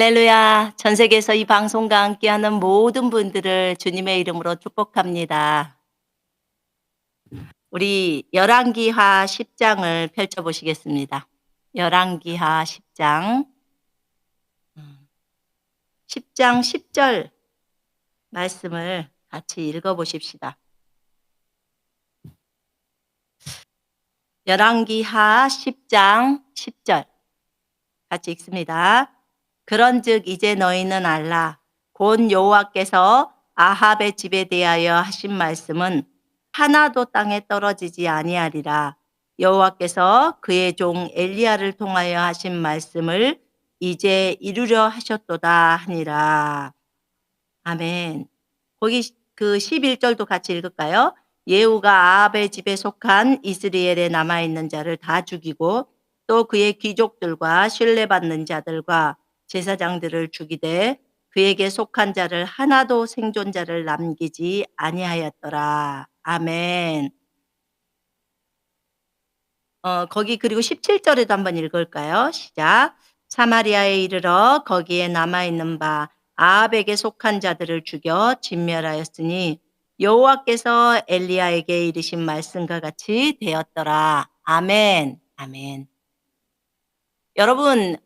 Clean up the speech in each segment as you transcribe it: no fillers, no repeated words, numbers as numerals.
할렐루야. 전 세계에서 이 방송과 함께하는 모든 분들을 주님의 이름으로 축복합니다. 우리 열왕기하 10장을 펼쳐 보시겠습니다. 열왕기하 10장. 10장 10절 말씀을 같이 읽어 보십시다. 열왕기하 10장 10절 같이 읽습니다. 그런즉 이제 너희는 알라. 곧 여호와께서 아합의 집에 대하여 하신 말씀은 하나도 땅에 떨어지지 아니하리라. 여호와께서 그의 종 엘리야를 통하여 하신 말씀을 이제 이루려 하셨도다 하니라. 아멘. 거기 그 11절도 같이 읽을까요? 예후가 아합의 집에 속한 이스라엘에 남아있는 자를 다 죽이고 또 그의 귀족들과 신뢰받는 자들과 제사장들을 죽이되 그에게 속한 자를 하나도 생존자를 남기지 아니하였더라. 아멘. 거기 그리고 17절에도 한번 읽을까요? 시작. 사마리아에 이르러 거기에 남아있는 바 아합에게 속한 자들을 죽여 진멸하였으니 여호와께서 엘리야에게 이르신 말씀과 같이 되었더라. 아멘. 아멘. 여러분,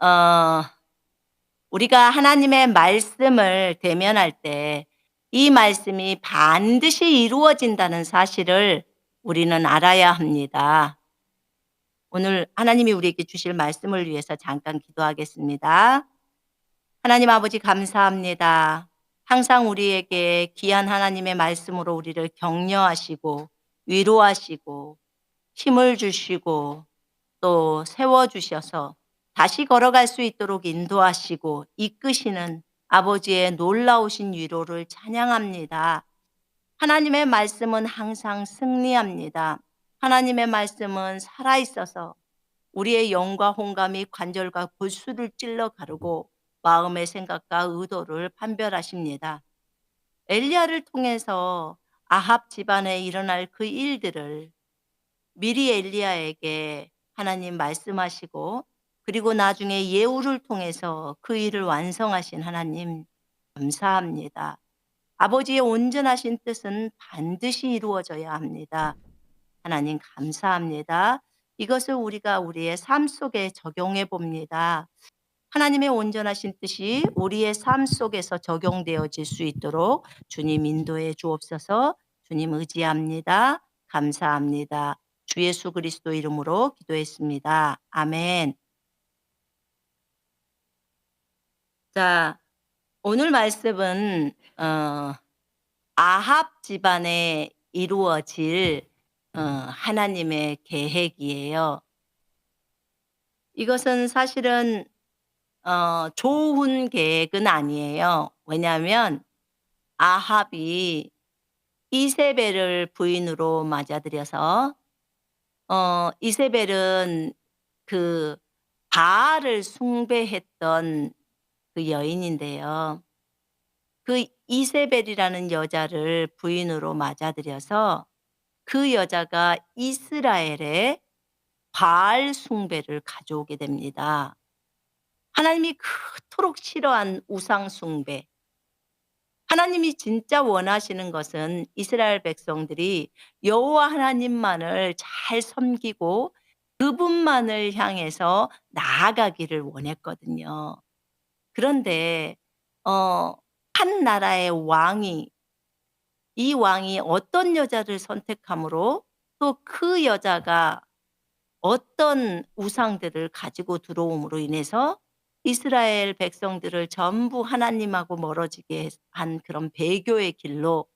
우리가 하나님의 말씀을 대면할 때 이 말씀이 반드시 이루어진다는 사실을 우리는 알아야 합니다. 오늘 하나님이 우리에게 주실 말씀을 위해서 잠깐 기도하겠습니다. 하나님 아버지 감사합니다. 항상 우리에게 귀한 하나님의 말씀으로 우리를 격려하시고 위로하시고 힘을 주시고 또 세워주셔서 다시 걸어갈 수 있도록 인도하시고 이끄시는 아버지의 놀라우신 위로를 찬양합니다. 하나님의 말씀은 항상 승리합니다. 하나님의 말씀은 살아있어서 우리의 영과 혼감이 관절과 골수를 찔러 가르고 마음의 생각과 의도를 판별하십니다. 엘리야를 통해서 아합 집안에 일어날 그 일들을 미리 엘리야에게 하나님 말씀하시고 그리고 나중에 예후를 통해서 그 일을 완성하신 하나님 감사합니다. 아버지의 온전하신 뜻은 반드시 이루어져야 합니다. 하나님 감사합니다. 이것을 우리가 우리의 삶 속에 적용해 봅니다. 하나님의 온전하신 뜻이 우리의 삶 속에서 적용되어질 수 있도록 주님 인도해 주옵소서. 주님 의지합니다. 감사합니다. 주 예수 그리스도 이름으로 기도했습니다. 아멘. 자, 오늘 말씀은 아합 집안에 이루어질 하나님의 계획이에요. 이것은 사실은 좋은 계획은 아니에요. 왜냐하면 아합이 이세벨을 부인으로 맞아들여서 이세벨은 그 바알을 숭배했던 그 여인인데요. 그 이세벨이라는 여자를 부인으로 맞아들여서 그 여자가 이스라엘에 바알 숭배를 가져오게 됩니다. 하나님이 그토록 싫어한 우상 숭배. 하나님이 진짜 원하시는 것은 이스라엘 백성들이 여호와 하나님만을 잘 섬기고 그분만을 향해서 나아가기를 원했거든요. 그런데 한 나라의 왕이 이 왕이 어떤 여자를 선택함으로 또 그 여자가 어떤 우상들을 가지고 들어옴으로 인해서 이스라엘 백성들을 전부 하나님하고 멀어지게 한 그런 배교의 길로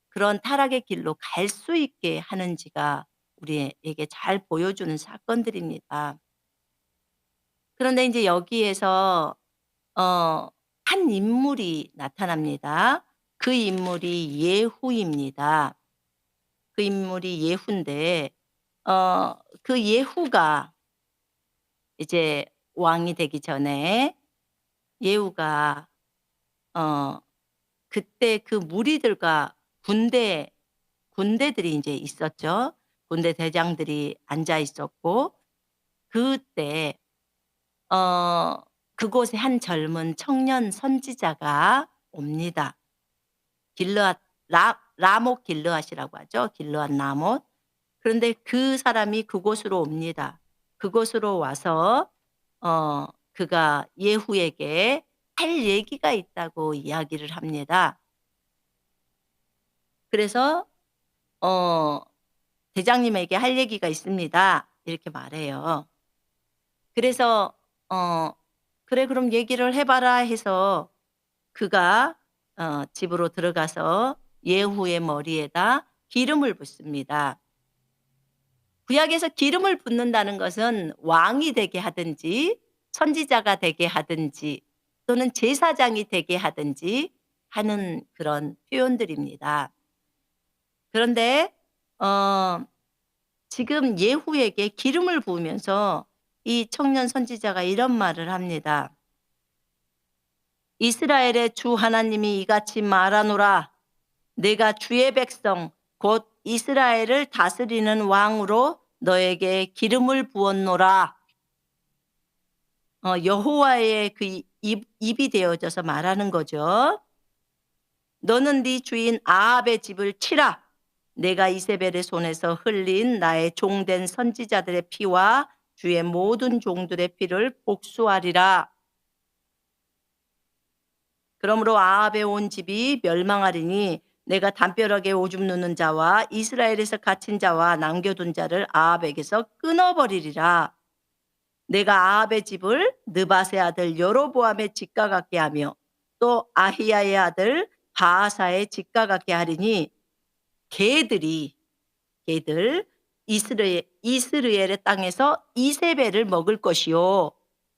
그런 타락의 길로 갈 수 있게 하는지가 우리에게 잘 보여주는 사건들입니다. 그런데 이제 여기에서 어 한 인물이 나타납니다. 그 인물이 예후입니다. 그 인물이 예후인데 그 예후가 이제 왕이 되기 전에 예후가 어 그때 그 무리들과 군대들이 인제 있었죠. 군대 대장들이 앉아 있었고 그때 어 그곳에 한 젊은 청년 선지자가 옵니다. 길르앗 라못 길르앗이라고 하죠. 길르앗 라못. 그런데 그 사람이 그곳으로 옵니다. 그곳으로 와서 그가 예후에게 할 얘기가 있다고 이야기를 합니다. 그래서 어 "대장님에게 할 얘기가 있습니다." 이렇게 말해요. 그래서 어 "그래 그럼 얘기를 해 봐라." 해서 그가 집으로 들어가서 예후의 머리에다 기름을 붓습니다. 구약에서 기름을 붓는다는 것은 왕이 되게 하든지 선지자가 되게 하든지 또는 제사장이 되게 하든지 하는 그런 표현들입니다. 그런데 어 지금 예후에게 기름을 부으면서 이 청년 선지자가 이런 말을 합니다. "이스라엘의 주 하나님이 이같이 말하노라. 내가 주의 백성 곧 이스라엘을 다스리는 왕으로 너에게 기름을 부었노라." 여호와의 그 입이 되어져서 말하는 거죠. "너는 네 주인 아합의 집을 치라. 내가 이세벨의 손에서 흘린 나의 종된 선지자들의 피와 주의 모든 종들의 피를 복수하리라. 그러므로 아합의 온 집이 멸망하리니 내가 담벼락에 오줌 누는 자와 이스라엘에서 갇힌 자와 남겨둔 자를 아합에게서 끊어버리리라. 내가 아합의 집을 느바세 아들 여로보암의 집과 같게 하며 또 아히야의 아들 바하사의 집과 같게 하리니 개들이 개들 이스르엘의 땅에서 이세벨을 먹을 것이요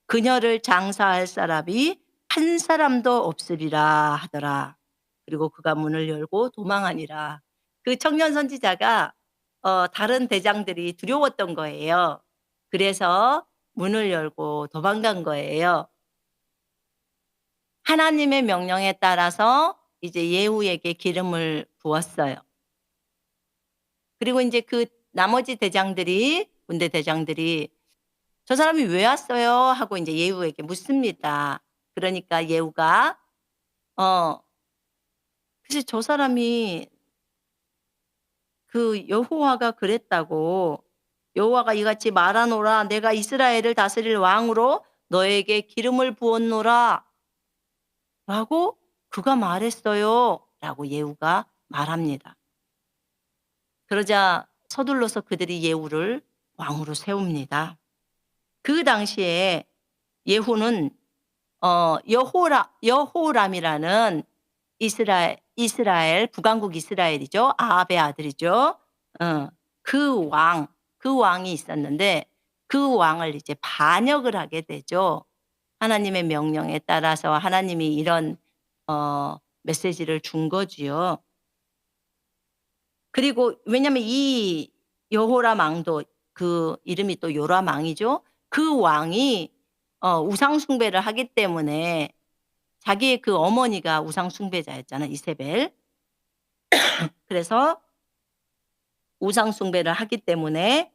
그녀를 장사할 사람이 한 사람도 없으리라 하더라. 그리고 그가 문을 열고 도망하니라. 그 청년 선지자가 다른 대장들이 두려웠던 거예요. 그래서 문을 열고 도망간 거예요. 하나님의 명령에 따라서 이제 예후에게 기름을 부었어요. 그리고 인제 그 나머지 대장들이 군대 대장들이 "저 사람이 왜 왔어요?" 하고 인제 예후에게 묻습니다. 그러니까 예후가 어 글쎄 저 사람이 그 여호와가 그랬다고 "여호와가 이같이 말하노라. 내가 이스라엘을 다스릴 왕으로 너에게 기름을 부었노라." 라고 "그가 말했어요." 라고 예후가 말합니다. 그러자 서둘러서 그들이 예후를 왕으로 세웁니다. 그 당시에 예후는 여호람이라는 이스라엘 북왕국 이스라엘이죠. 아합의 아들이죠. 어 그 왕이 있었는데 그 왕을 이제 반역을 하게 되죠. 하나님의 명령에 따라서 하나님이 이런 메시지를 준 거지요. 그리고 왜냐면 이 여호람 왕도 그 이름이 또 요람 왕이죠. 그 왕이 우상 숭배를 하기 때문에 자기의 그 어머니가 우상 숭배자였잖아요, 이세벨. 그래서 우상 숭배를 하기 때문에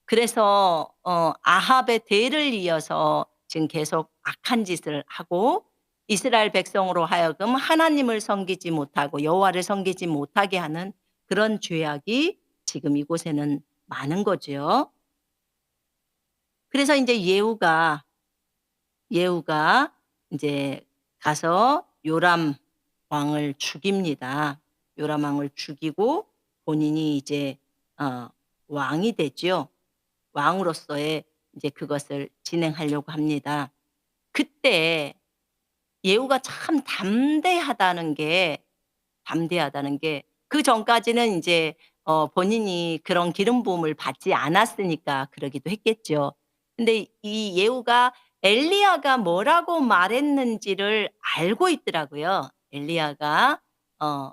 그래서 아합의 대를 이어서 지금 계속 악한 짓을 하고 이스라엘 백성으로 하여금 하나님을 섬기지 못하고 여호와를 섬기지 못하게 하는 그런 죄악이 지금 이곳에는 많은 거죠. 그래서 인제 예후가 인제 가서 요람 왕을 죽입니다. 요람 왕을 죽이고 본인이 이제 어 왕이 되죠. 왕으로서의 이제 그것을 진행하려고 합니다. 그때 예후가 참 담대하다는 게 그전까지는 인제 본인이 그런 기름 부음을 받지 않았으니까 그러기도 했겠죠. 근데 이 예후가 엘리야가 뭐라고 말했는지를 알고 있더라고요. 엘리야가 어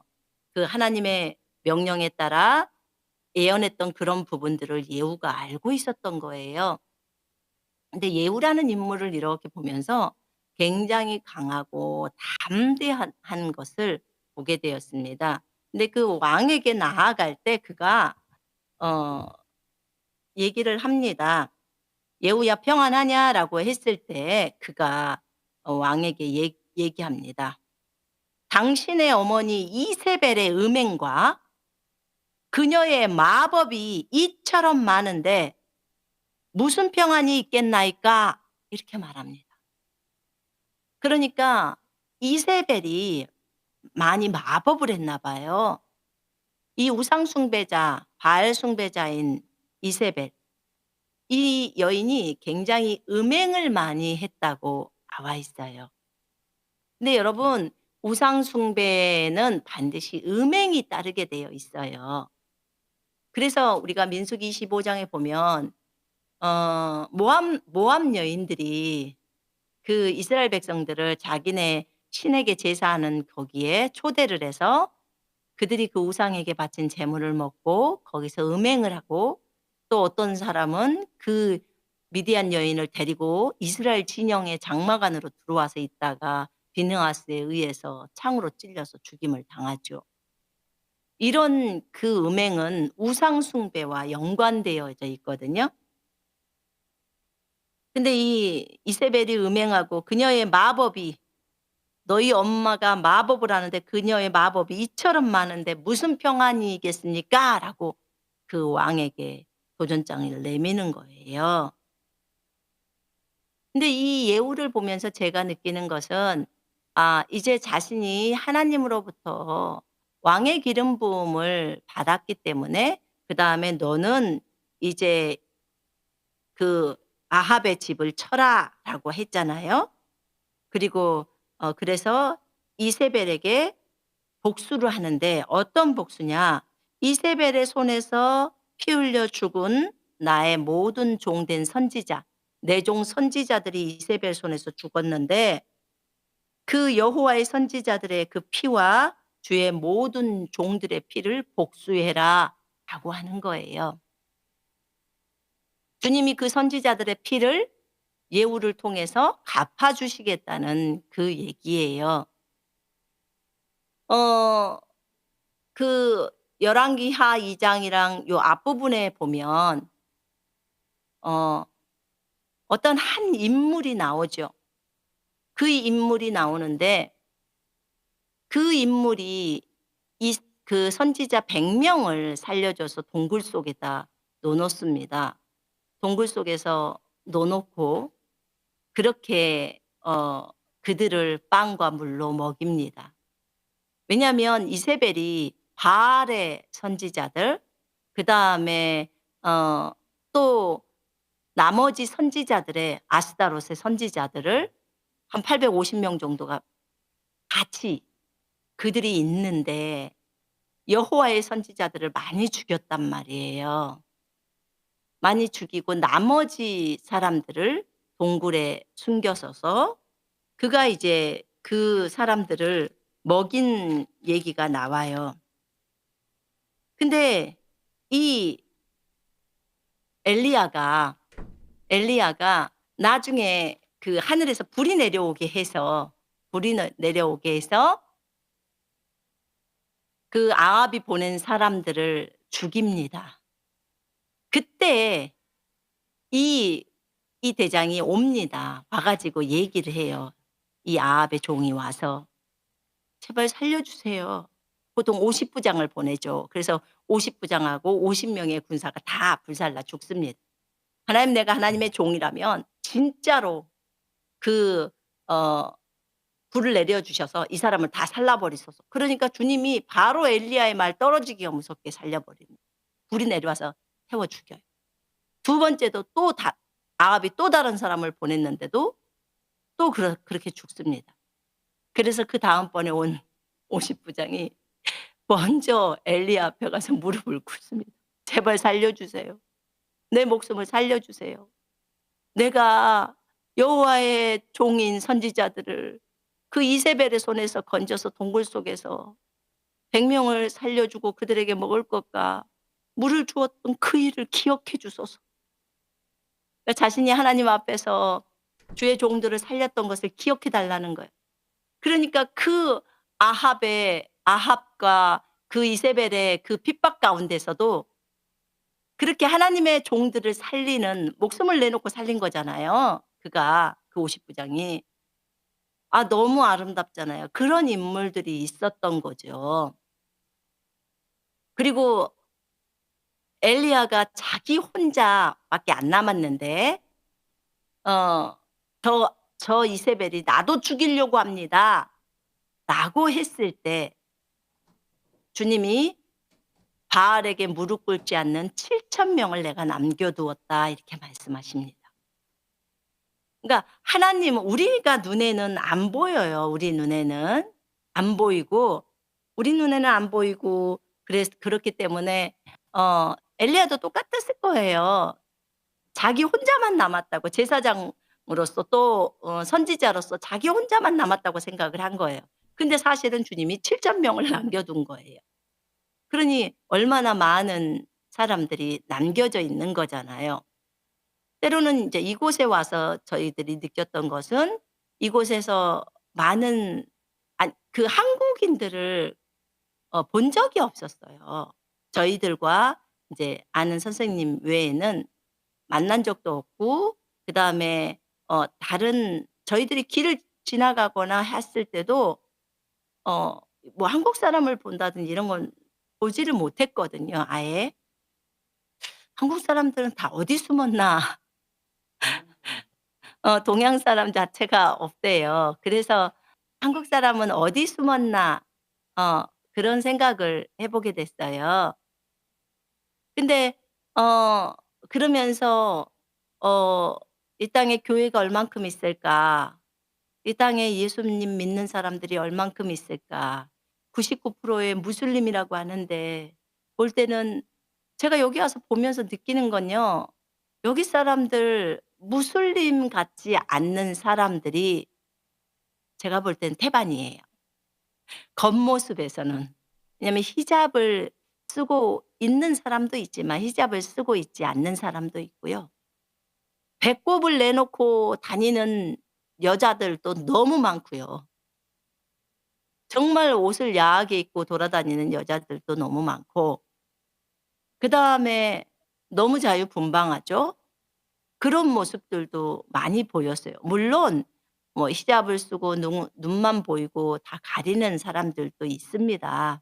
그 하나님의 명령에 따라 예언했던 그런 부분들을 예후가 알고 있었던 거예요. 근데 예후라는 인물을 이렇게 보면서 굉장히 강하고 담대한 것을 보게 되었습니다. 근데 그 왕에게 나아갈 때 그가 어 얘기를 합니다. "예후야 평안하냐?"라고 했을 때 그가 왕에게 얘기합니다. "당신의 어머니 이세벨의 음행과 그녀의 마법이 이처럼 많은데 무슨 평안이 있겠나이까?" 이렇게 말합니다. 그러니까 이세벨이 많이 마법을 했나 봐요. 이 우상 숭배자, 바알 숭배자인 이세벨, 이 여인이 굉장히 음행을 많이 했다고 나와 있어요. 근데 여러분, 우상 숭배는 반드시 음행이 따르게 되어 있어요. 그래서 우리가 민수기 25 장에 보면 모압 여인들이 그 이스라엘 백성들을 자기네 신에게 제사하는 거기에 초대를 해서 그들이 그 우상에게 바친 제물을 먹고 거기서 음행을 하고, 또 어떤 사람은 그 미디안 여인을 데리고 이스라엘 진영의 장막 안으로 들어와서 있다가 비느하스에 의해서 창으로 찔려서 죽임을 당하죠. 이런 그 음행은 우상 숭배와 연관되어져 있거든요. 근데 이 이세벨이 음행하고 그녀의 마법이, "너희 엄마가 마법을 하는데 그녀의 마법이 이처럼 많은데 무슨 평안이겠습니까?" 라고 그 왕에게 도전장을 내미는 거예요. 근데 이 예후를 보면서 제가 느끼는 것은, 이제 자신이 하나님으로부터 왕의 기름 부음을 받았기 때문에 그다음에 "너는 이제 그 아합의 집을 쳐라."라고 했잖아요. 그리고 그래서 이세벨에게 복수를 하는데, 어떤 복수냐? "이세벨의 손에서 피 흘려 죽은 나의 모든 종된 선지자, 내 종 선지자들이 이세벨 손에서 죽었는데 그 여호와의 선지자들의 그 피와 주의 모든 종들의 피를 복수해라."라고 하는 거예요. 주님이 그 선지자들의 피를 예후를 통해서 갚아 주시겠다는 그 얘기예요. 어 그 열왕기하 2 장이랑 요 앞부분에 보면 어 어떤 한 인물이 나오죠. 그 인물이 나오는데 그 인물이 그 선지자 100 명을 살려 줘서 동굴 속에다 넣어 놓습니다. 동굴 속에서 넣어 놓고 그렇게 그들을 빵과 물로 먹입니다. 왜냐하면 이세벨이 바알의 선지자들, 그다음에 어 또 나머지 선지자들의, 아스다롯의 선지자들을 한 850명 정도가 같이 그들이 있는데 여호와의 선지자들을 많이 죽였단 말이에요. 많이 죽이고 나머지 사람들을 동굴에 숨겨서서 그가 이제 그 사람들을 먹인 얘기가 나와요. 근데 이 엘리야가 나중에 그 하늘에서 불이 내려오게 해서 내려오게 해서 그 아합이 보낸 사람들을 죽입니다. 그때 이 대장이 옵니다. 와 가지고 얘기를 해요. 이 아합의 종이 와서 "제발 살려 주세요." 보통 50 부장을 보내죠. 그래서 50 부장하고 50 명의 군사가 다 불살라 죽습니다. 하나님, 내가 하나님의 종이라면 진짜로 그 어 불을 내려 주셔서 이 사람을 다 살라 버리소서. 그러니까 주님이 바로 엘리야의 말 떨어지기가 무섭게 살려 버립니다. 불이 내려와서 태워 죽여요. 두 번째도 또 아합이 또 다른 사람을 보냈는데도 또 그렇게 죽습니다. 그래서 그 다음번에 온 50 부장이 먼저 엘리야 앞에 가서 무릎을 꿇습니다. "제발 살려 주세요. 내 목숨을 살려 주세요. 내가 여호와의 종인 선지자들을 그 이세벨의 손에서 건져서 동굴 속에서 100 명을 살려 주고 그들에게 먹을 것과 물을 주었던 그 일을 기억해 주소서." 그러니까 자신이 하나님 앞에서 주의 종들을 살렸던 것을 기억해 달라는 거예요. 그러니까 그 아합과 그 이세벨의 그 핍박 가운데서도 그렇게 하나님의 종들을 살리는 목숨을 내놓고 살린 거잖아요. 그가 그 50부장이. 아 너무 아름답잖아요. 그런 인물들이 있었던 거죠. 그리고 엘리야가 자기 혼자밖에 안 남았는데 어 저 이세벨이 "나도 죽이려고 합니다."라고 했을 때 주님이 "바알에게 무릎 꿇지 않는 7천 명을 내가 남겨 두었다." 이렇게 말씀하십니다. 그러니까 하나님은 우리가 눈에는 안 보여요, 우리 눈에는. 안 보이고 우리 눈에는 안 보이고 그렇기 때문에 엘리야도 똑같았을 거예요. 자기 혼자만 남았다고 제사장으로서 또 선지자로서 자기 혼자만 남았다고 생각을 한 거예요. 근데 사실은 주님이 7천 명을 남겨 둔 거예요. 그러니 얼마나 많은 사람들이 남겨져 있는 거잖아요. 때로는 인제 이곳에 와서 저희들이 느꼈던 것은 이곳에서 많은 그 한국인들을 본 적이 없었어요. 저희들과 인제 아는 선생님 외에는 만난 적도 없고 그다음에 다른 저희들이 길을 지나가거나 했을 때도 어 뭐 한국 사람을 본다든지 이런 건 보지를 못했거든요 아예. '한국 사람들은 다 어디 숨었나.' 동양 사람 자체가 없대요. 그래서 '한국 사람은 어디 숨었나.' 어 그런 생각을 해 보게 됐어요. 근데 어 그러면서 어 '이 땅에 교회가 얼만큼 있을까? 이 땅에 예수님 믿는 사람들이 얼만큼 있을까?' 99%의 무슬림이라고 하는데 볼 때는 제가 여기 와서 보면서 느끼는 건요. 여기 사람들 무슬림 같지 않는 사람들이 제가 볼 땐 태반이에요. 겉모습에서는. 왜냐하면 히잡을 쓰고 있는 사람도 있지만 히잡을 쓰고 있지 않는 사람도 있고요. 배꼽을 내놓고 다니는 여자들도 너무 많고요. 정말 옷을 야하게 입고 돌아다니는 여자들도 너무 많고 그다음에 너무 자유분방하죠. 그런 모습들도 많이 보였어요. 물론 뭐 히잡을 쓰고 눈만 보이고 다 가리는 사람들도 있습니다.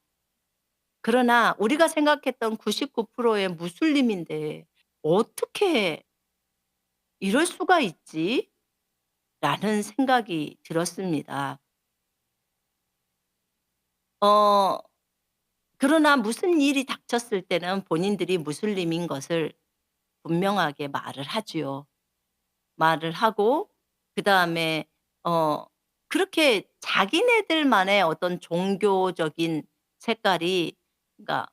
그러나 우리가 생각했던 99%의 무슬림인데 '어떻게 이럴 수가 있지?'라는 생각이 들었습니다. 어 그러나 무슨 일이 닥쳤을 때는 본인들이 무슬림인 것을 분명하게 말을 하지요. 말을 하고 그다음에 어 그렇게 자기네들만의 어떤 종교적인 색깔이 그러니까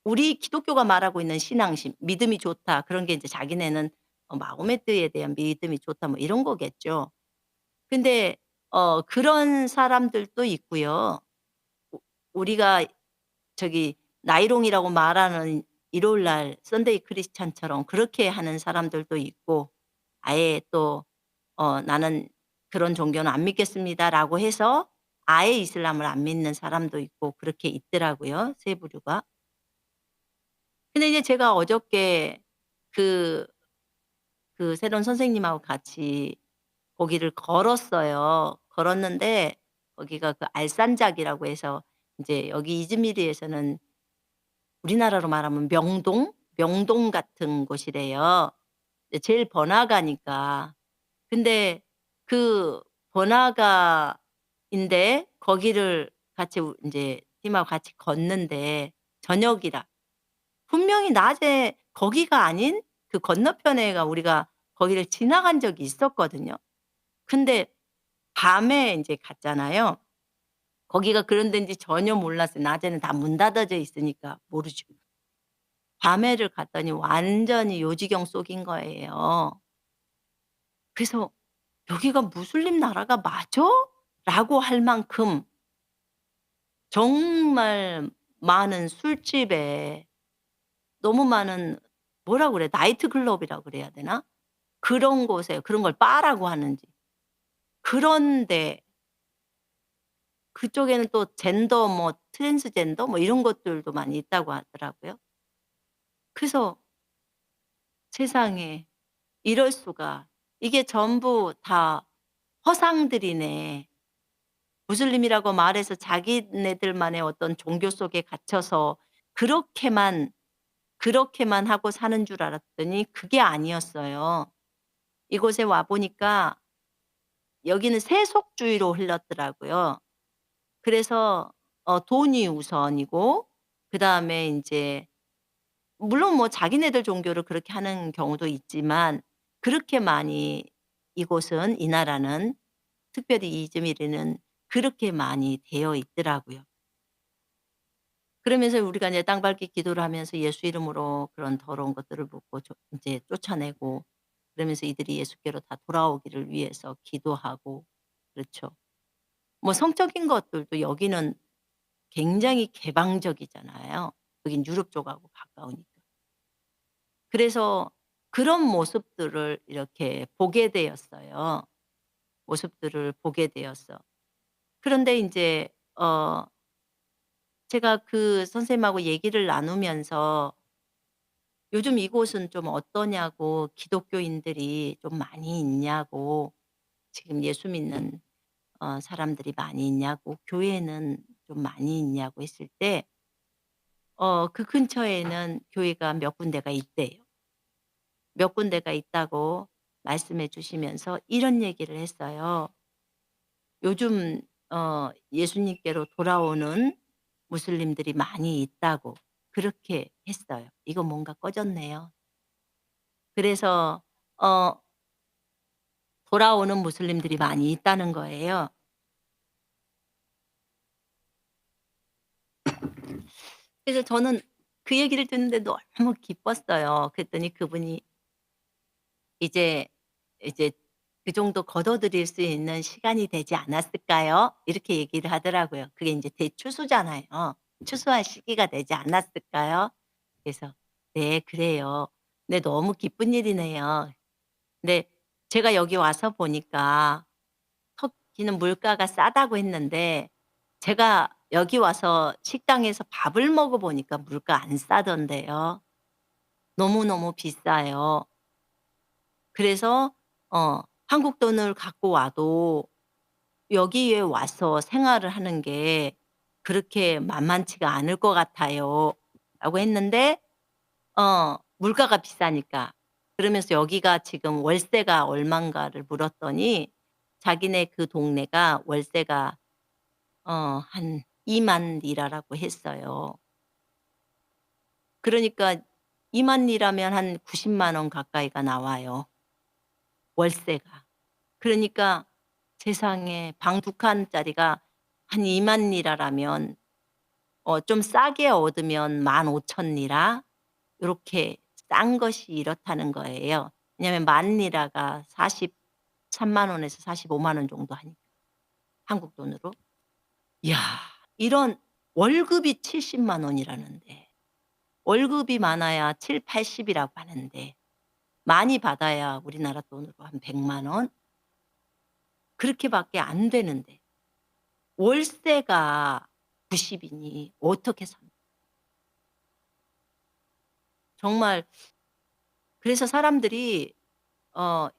우리 기독교가 말하고 있는 신앙심, 믿음이 좋다 그런 게 인제 자기네는 마호메트에 대한 믿음이 좋다 뭐 이런 거겠죠. 근데 그런 사람들도 있고요. 우 우리가 저기 나이롱이라고 말하는 일요일 날 선데이 크리스찬처럼 그렇게 하는 사람들도 있고 아예 또 "나는 그런 종교는 안 믿겠습니다."라고 해서 아예 이슬람을 안 믿는 사람도 있고 그렇게 있더라고요, 세 부류가. 근데 이제 제가 어저께 그 새로운 선생님하고 같이 거기를 걸었어요. 걸었는데 거기가 그 알산작이라고 해서 인제 여기 이즈미르에서는 우리나라로 말하면 명동 같은 곳이래요. 이제 제일 번화가니까. 근데 그 번화가인데 거기를 같이 인제 팀하고 같이 걷는데 저녁이라 분명히 낮에 거기가 아닌 그 건너편에가 우리가 거기를 지나간 적이 있었거든요. 근데 밤에 인제 갔잖아요. 거기가 그런 데인지 전혀 몰랐어요. 낮에는 다 문 닫아져 있으니까 모르죠. 밤에를 갔더니 완전히 요지경 속인 거예요. 그래서 '여기가 무슬림 나라가 맞아?' 라고 할 만큼 정말 많은 술집에 너무 많은 뭐라 그래 나이트 클럽이라 그래야 되나? 그런 곳에 그런 걸 바라고 하는지 그런데 그쪽에는 또 젠더 뭐 트랜스젠더 뭐 이런 것들도 많이 있다고 하더라고요. 그래서 세상에 이럴 수가. 이게 전부 다 허상들이네. 무슬림이라고 말해서 자기네들만의 어떤 종교 속에 갇혀서 그렇게만, 그렇게만 하고 사는 줄 알았더니 그게 아니었어요. 이곳에 와 보니까 여기는 세속주의로 흘렀더라고요. 그래서 돈이 우선이고 그다음에 인제 물론 뭐 자기네들 종교를 그렇게 하는 경우도 있지만 그렇게 많이 이곳은 이 나라는 특별히 이즈미르는 그렇게 많이 되어 있더라고요. 그러면서 우리가 이제 땅 밟기 기도를 하면서 예수 이름으로 그런 더러운 것들을 묻고 인제 쫓아내고 그러면서 이들이 예수께로 다 돌아오기를 위해서 기도하고 그렇죠. 뭐 성적인 것들도 여기는 굉장히 개방적이잖아요. 여긴 유럽 쪽하고 가까우니까. 그래서 그런 모습들을 이렇게 보게 되었어요. 모습들을 보게 되었어. 그런데 인제 제가 그 선생님하고 얘기를 나누면서 요즘 이곳은 좀 어떠냐고 기독교인들이 좀 많이 있냐고 지금 예수 믿는 사람들이 많이 있냐고 교회는 좀 많이 있냐고 했을 때 그 근처에는 교회가 몇 군데가 있대요. 몇 군데가 있다고 말씀해 주시면서 이런 얘기를 했어요. 요즘 예수님께로 돌아오는 무슬림들이 많이 있다고 그렇게 했어요. 이거 뭔가 꺼졌네요. 그래서 어 돌아오는 무슬림들이 많이 있다는 거예요. 그래서 저는 그 얘기를 듣는데 너무 기뻤어요. 그랬더니 그분이 "이제 이제 그 정도 거둬들일 수 있는 시간이 되지 않았을까요?" 이렇게 얘기를 하더라고요. 그게 인제 대추수잖아요. 추수할 시기가 되지 않았을까요? 그래서 "네 그래요." 네 너무 기쁜 일이네요. 근데 제가 여기 와서 보니까 터키는 물가가 싸다고 했는데 제가 여기 와서 식당에서 밥을 먹어 보니까 물가 안 싸던데요. 너무너무 비싸요. 그래서 한국 돈을 갖고 와도 "여기에 와서 생활을 하는 게 그렇게 만만치가 않을 것 같아요."라고 했는데 물가가 비싸니까. 그러면서 여기가 지금 월세가 얼만가를 물었더니 자기네 그 동네가 월세가 한 2만 리라라고 했어요. 그러니까 2만 리라면 한 90만 원 가까이가 나와요, 월세가. 그러니까 세상에 방 두 칸짜리가 한 2만 리라라면 좀 싸게 얻으면 15,000 리라 요렇게 싼 것이 이렇다는 거예요. 왜냐하면 만 리라가 43만 원에서 45만 원 정도 하니까 한국 돈으로. 이야 이런 월급이 70만 원이라는데 월급이 많아야 7-80 이라고 하는데 많이 받아야 우리나라 돈으로 한 100만 원 그렇게 밖에 안 되는데 월세가 90 이니 어떻게 삽니까? 정말 그래서 사람들이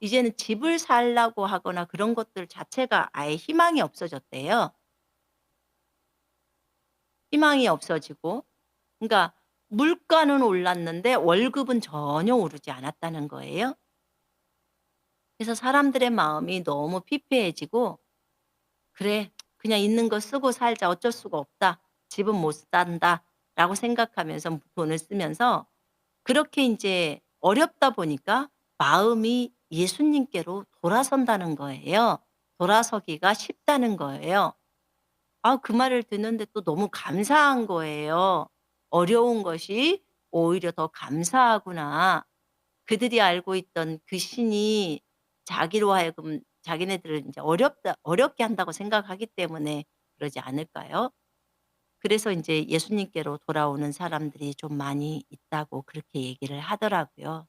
이제는 집을 살라고 하거나 그런 것들 자체가 아예 희망이 없어졌대요. 희망이 없어지고 그러니까 물가는 올랐는데 월급은 전혀 오르지 않았다는 거예요. 그래서 사람들의 마음이 너무 피폐해지고 '그래 그냥 있는 거 쓰고 살자. 어쩔 수가 없다. 집은 못 산다.'라고 생각하면서 돈을 쓰면서 그렇게 인제 어렵다 보니까 마음이 예수님께로 돌아선다는 거예요. 돌아서기가 쉽다는 거예요. 그 말을 듣는데 또 너무 감사한 거예요. '어려운 것이 오히려 더 감사하구나.' 그들이 알고 있던 그 신이 자기로 하여금 자기네들을 인제 어렵게 한다고 생각하기 때문에 그러지 않을까요? 그래서 인제 예수님께로 돌아오는 사람들이 좀 많이 있다고 그렇게 얘기를 하더라고요.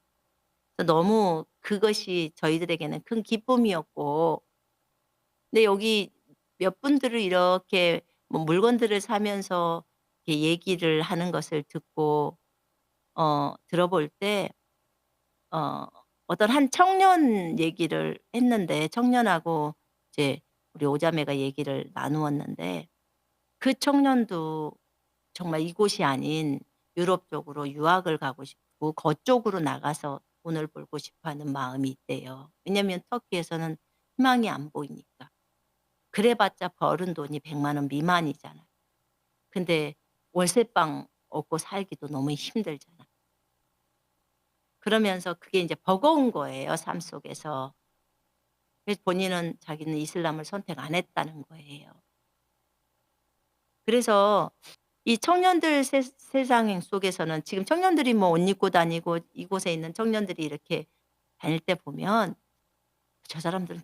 그래서 너무 그것이 저희들에게는 큰 기쁨이었고 근데 여기 몇 분들을 이렇게 뭐 물건들을 사면서 이렇게 얘기를 하는 것을 듣고 들어볼 때 어 어떤 한 청년 얘기를 했는데, 청년하고 이제 우리 오자매가 얘기를 나누었는데, 그 청년도 정말 이곳이 아닌 유럽 쪽으로 유학을 가고 싶고 그쪽으로 나가서 돈을 벌고 싶어 하는 마음이 있대요. 왜냐면 터키에서는 희망이 안 보이니까. 그래 봤자 버는 돈이 100만 원 미만이잖아요. 근데 월세방 얻고 살기도 너무 힘들잖아. 그러면서 그게 인제 버거운 거예요, 삶 속에서. 그래서 본인은 자기는 이슬람을 선택 안 했다는 거예요. 그래서 이 청년들 세상 속에서는 지금 청년들이 뭐 옷 입고 다니고 이곳에 있는 청년들이 이렇게 다닐 때 보면, 저 사람들은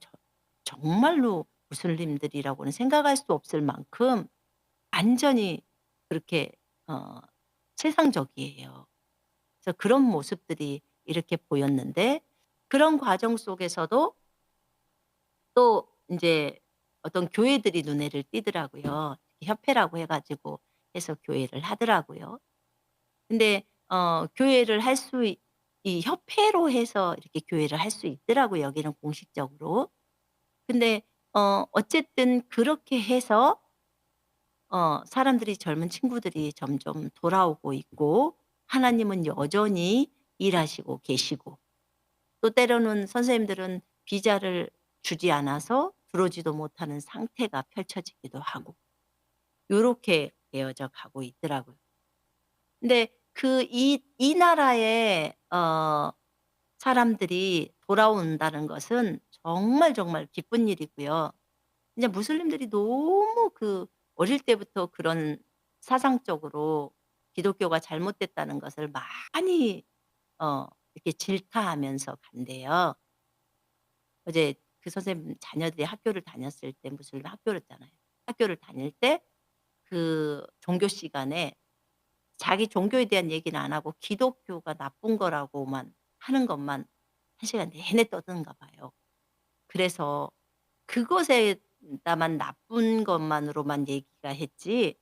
정말로 무슬림들이라고는 생각할 수 없을 만큼 완전히 그렇게 어 세상적이에요. 그래서 그런 모습들이 이렇게 보였는데, 그런 과정 속에서도 또 인제 어떤 교회들이 눈에를 띄더라고요. 협회라고 해 가지고 해서 교회를 하더라고요. 근데 교회를 할 수 이 협회로 해서 이렇게 교회를 할 수 있더라고요, 여기는 공식적으로. 근데 어쨌든 그렇게 해서 사람들이, 젊은 친구들이 점점 돌아오고 있고, 하나님은 여전히 일하시고 계시고, 또 때로는 선생님들은 비자를 주지 않아서 들어오지도 못하는 상태가 펼쳐지기도 하고, 요렇게 되어져 가고 있더라고요. 근데 이 나라의 사람들이 돌아온다는 것은 정말 정말 기쁜 일이고요. 이제 무슬림들이 너무 어릴 때부터 그런 사상적으로 기독교가 잘못됐다는 것을 많이 어 이렇게 질타하면서 간대요. 어제 그 선생님 자녀들이 학교를 다녔을 때, 무슬림 학교였잖아요. 학교를 다닐 때 종교 시간에 자기 종교에 대한 얘기는 안 하고 기독교가 나쁜 거라고만 하는 것만 1시간 내내 떠드는가 봐요. 그래서 그것에다만 나쁜 것만으로만 얘기가 했지,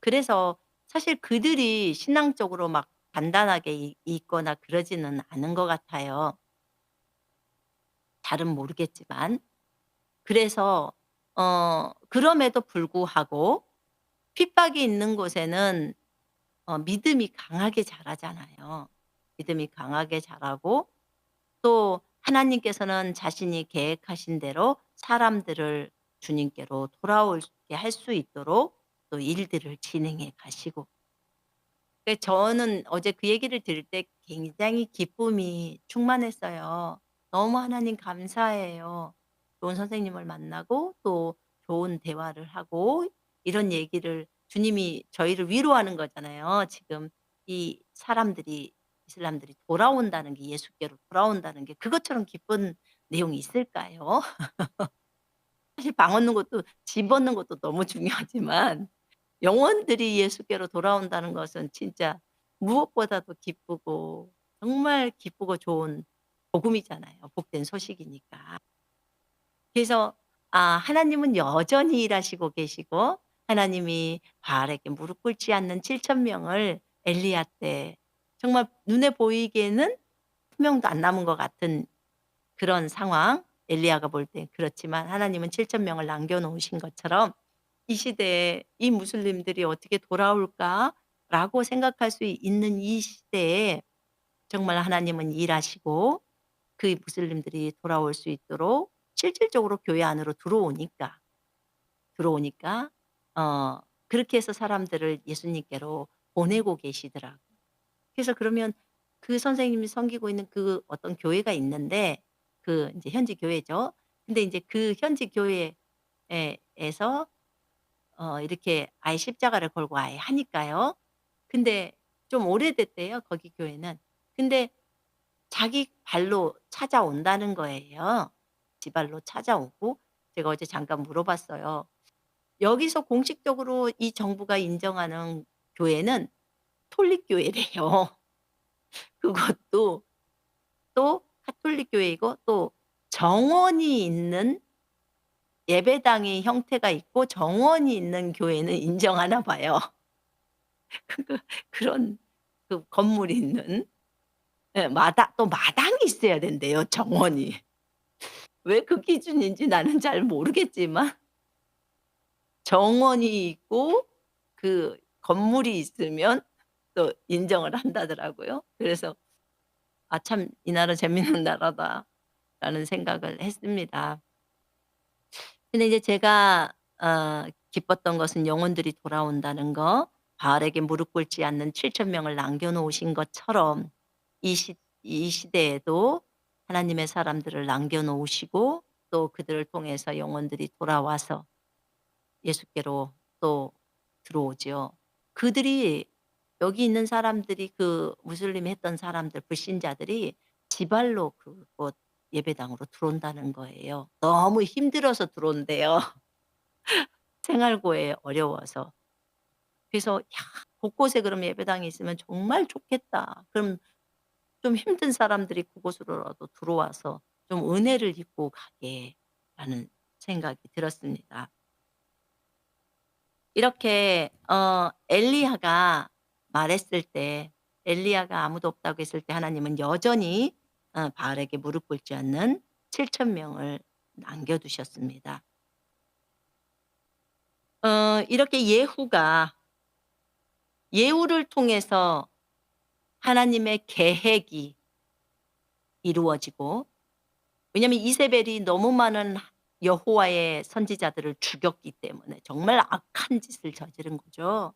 그래서 사실 그들이 신앙적으로 막 단단하게 있거나 그러지는 않은 것 같아요, 잘은 모르겠지만. 그래서 그럼에도 불구하고 핍박이 있는 곳에는 믿음이 강하게 자라잖아요. 믿음이 강하게 자라고, 또 하나님께서는 자신이 계획하신 대로 사람들을 주님께로 돌아오게 할 수 있도록 또 일들을 진행해 가시고, 저는 어제 그 얘기를 들을 때 굉장히 기쁨이 충만했어요. 너무 하나님 감사해요. 좋은 선생님을 만나고 또 좋은 대화를 하고, 이런 얘기를 주님이 저희를 위로하는 거잖아요. 지금 이 사람들이, 이슬람들이 돌아온다는 게, 예수께로 돌아온다는 게 그것처럼 기쁜 내용이 있을까요? 사실 방 얻는 것도, 집 얻는 것도 너무 중요하지만 영혼들이 예수께로 돌아온다는 것은 진짜 무엇보다도 기쁘고 정말 기쁘고 좋은 복음이잖아요. 복된 소식이니까. 그래서 하나님은 여전히 일하시고 계시고, 하나님이 바알에게 무릎 꿇지 않는 7천 명을 엘리야 때, 정말 눈에 보이기에는 한 명도 안 남은 것 같은 그런 상황, 엘리야가 볼 때 그렇지만 하나님은 7천 명을 남겨 놓으신 것처럼, 이 시대에 '이 무슬림들이 어떻게 돌아올까?'라고 생각할 수 있는 이 시대에 정말 하나님은 일하시고, 그 무슬림들이 돌아올 수 있도록 실질적으로 교회 안으로 들어오니까 그렇게 해서 사람들을 예수님께로 보내고 계시더라고요. 그래서 그러면 그 선생님이 섬기고 있는 그 어떤 교회가 있는데, 인제 현지 교회죠. 근데 인제 그 현지 교회 에서 이렇게 아예 십자가를 걸고 아예 하니까요. 근데 좀 오래됐대요, 거기 교회는. 근데 자기 발로 찾아온다는 거예요. 지 발로 찾아오고, 제가 어제 잠깐 물어봤어요. 여기서 공식적으로 이 정부가 인정하는 교회는 카톨릭 교회래요. 그것도 또 카톨릭 교회이고, 또 정원이 있는, 예배당의 형태가 있고 정원이 있는 교회는 인정하나 봐요. 그런 건물이 있는. 예 또 마당이 있어야 된대요 정원이. 왜 그 기준인지 나는 잘 모르겠지만 정원이 있고 그 건물이 있으면 또 인정을 한다더라고요. 그래서 '아 참 이 나라 재밌는 나라다.'라는 생각을 했습니다. 근데 이제 제가 기뻤던 것은 영혼들이 돌아온다는 거, 바알에게 무릎 꿇지 않는 7천 명을 남겨 놓으신 것처럼 이 시대에도 하나님의 사람들을 남겨 놓으시고 또 그들을 통해서 영혼들이 돌아와서 예수께로 또 들어오죠. 그들이 여기 있는 사람들이 그 무슬림이 했던 사람들 불신자들이 지발로 그곳 예배당으로 들어온다는 거예요. 너무 힘들어서 들어온대요. 생활고에 어려워서. 그래서 '야 곳곳에 그럼 예배당이 있으면 정말 좋겠다.' 그럼 좀 힘든 사람들이 그곳으로라도 들어와서 좀 은혜를 입고 가게라는 생각이 들었습니다. 이렇게 엘리야가 말했을 때, 엘리야가 아무도 없다고 했을 때 하나님은 여전히 바알에게 무릎 꿇지 않는 7천 명을 남겨 두셨습니다. 이렇게 예후를 통해서 하나님의 계획이 이루어지고, 왜냐하면 이세벨이 너무 많은 여호와의 선지자들을 죽였기 때문에 정말 악한 짓을 저지른 거죠.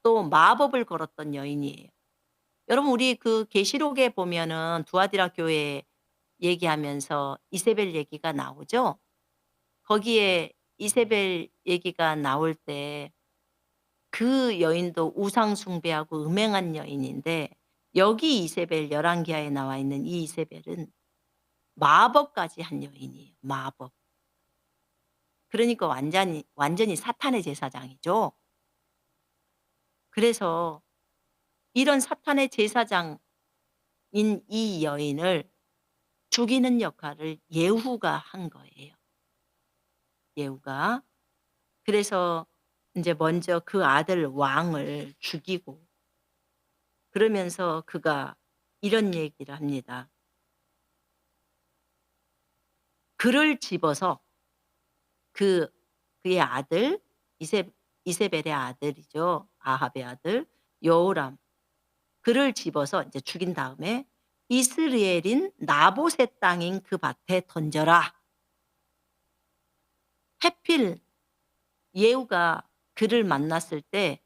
또 마법을 걸었던 여인이에요. 여러분 우리 그 계시록에 보면은 두아디라 교회 얘기하면서 이세벨 얘기가 나오죠. 거기에 이세벨 얘기가 나올 때 그 여인도 우상 숭배하고 음행한 여인인데, 여기 이세벨 열왕기하에 나와 있는 이 이세벨은 마법까지 한 여인이에요, 마법. 그러니까 완전히 사탄의 제사장이죠. 그래서 이런 사탄의 제사장인 이 여인을 죽이는 역할을 예후가 한 거예요, 예후가. 그래서 인제 먼저 그 아들 왕을 죽이고, 그러면서 그가 이런 얘기를 합니다. 글을 집어서 그 그의 아들 이세 이세벨의 아들이죠. 아합의 아들 여호람, 그를 집어서 인제 죽인 다음에 "이스라엘인 나봇의 땅인 그 밭에 던져라." 하필 예후가 그를 만났을 때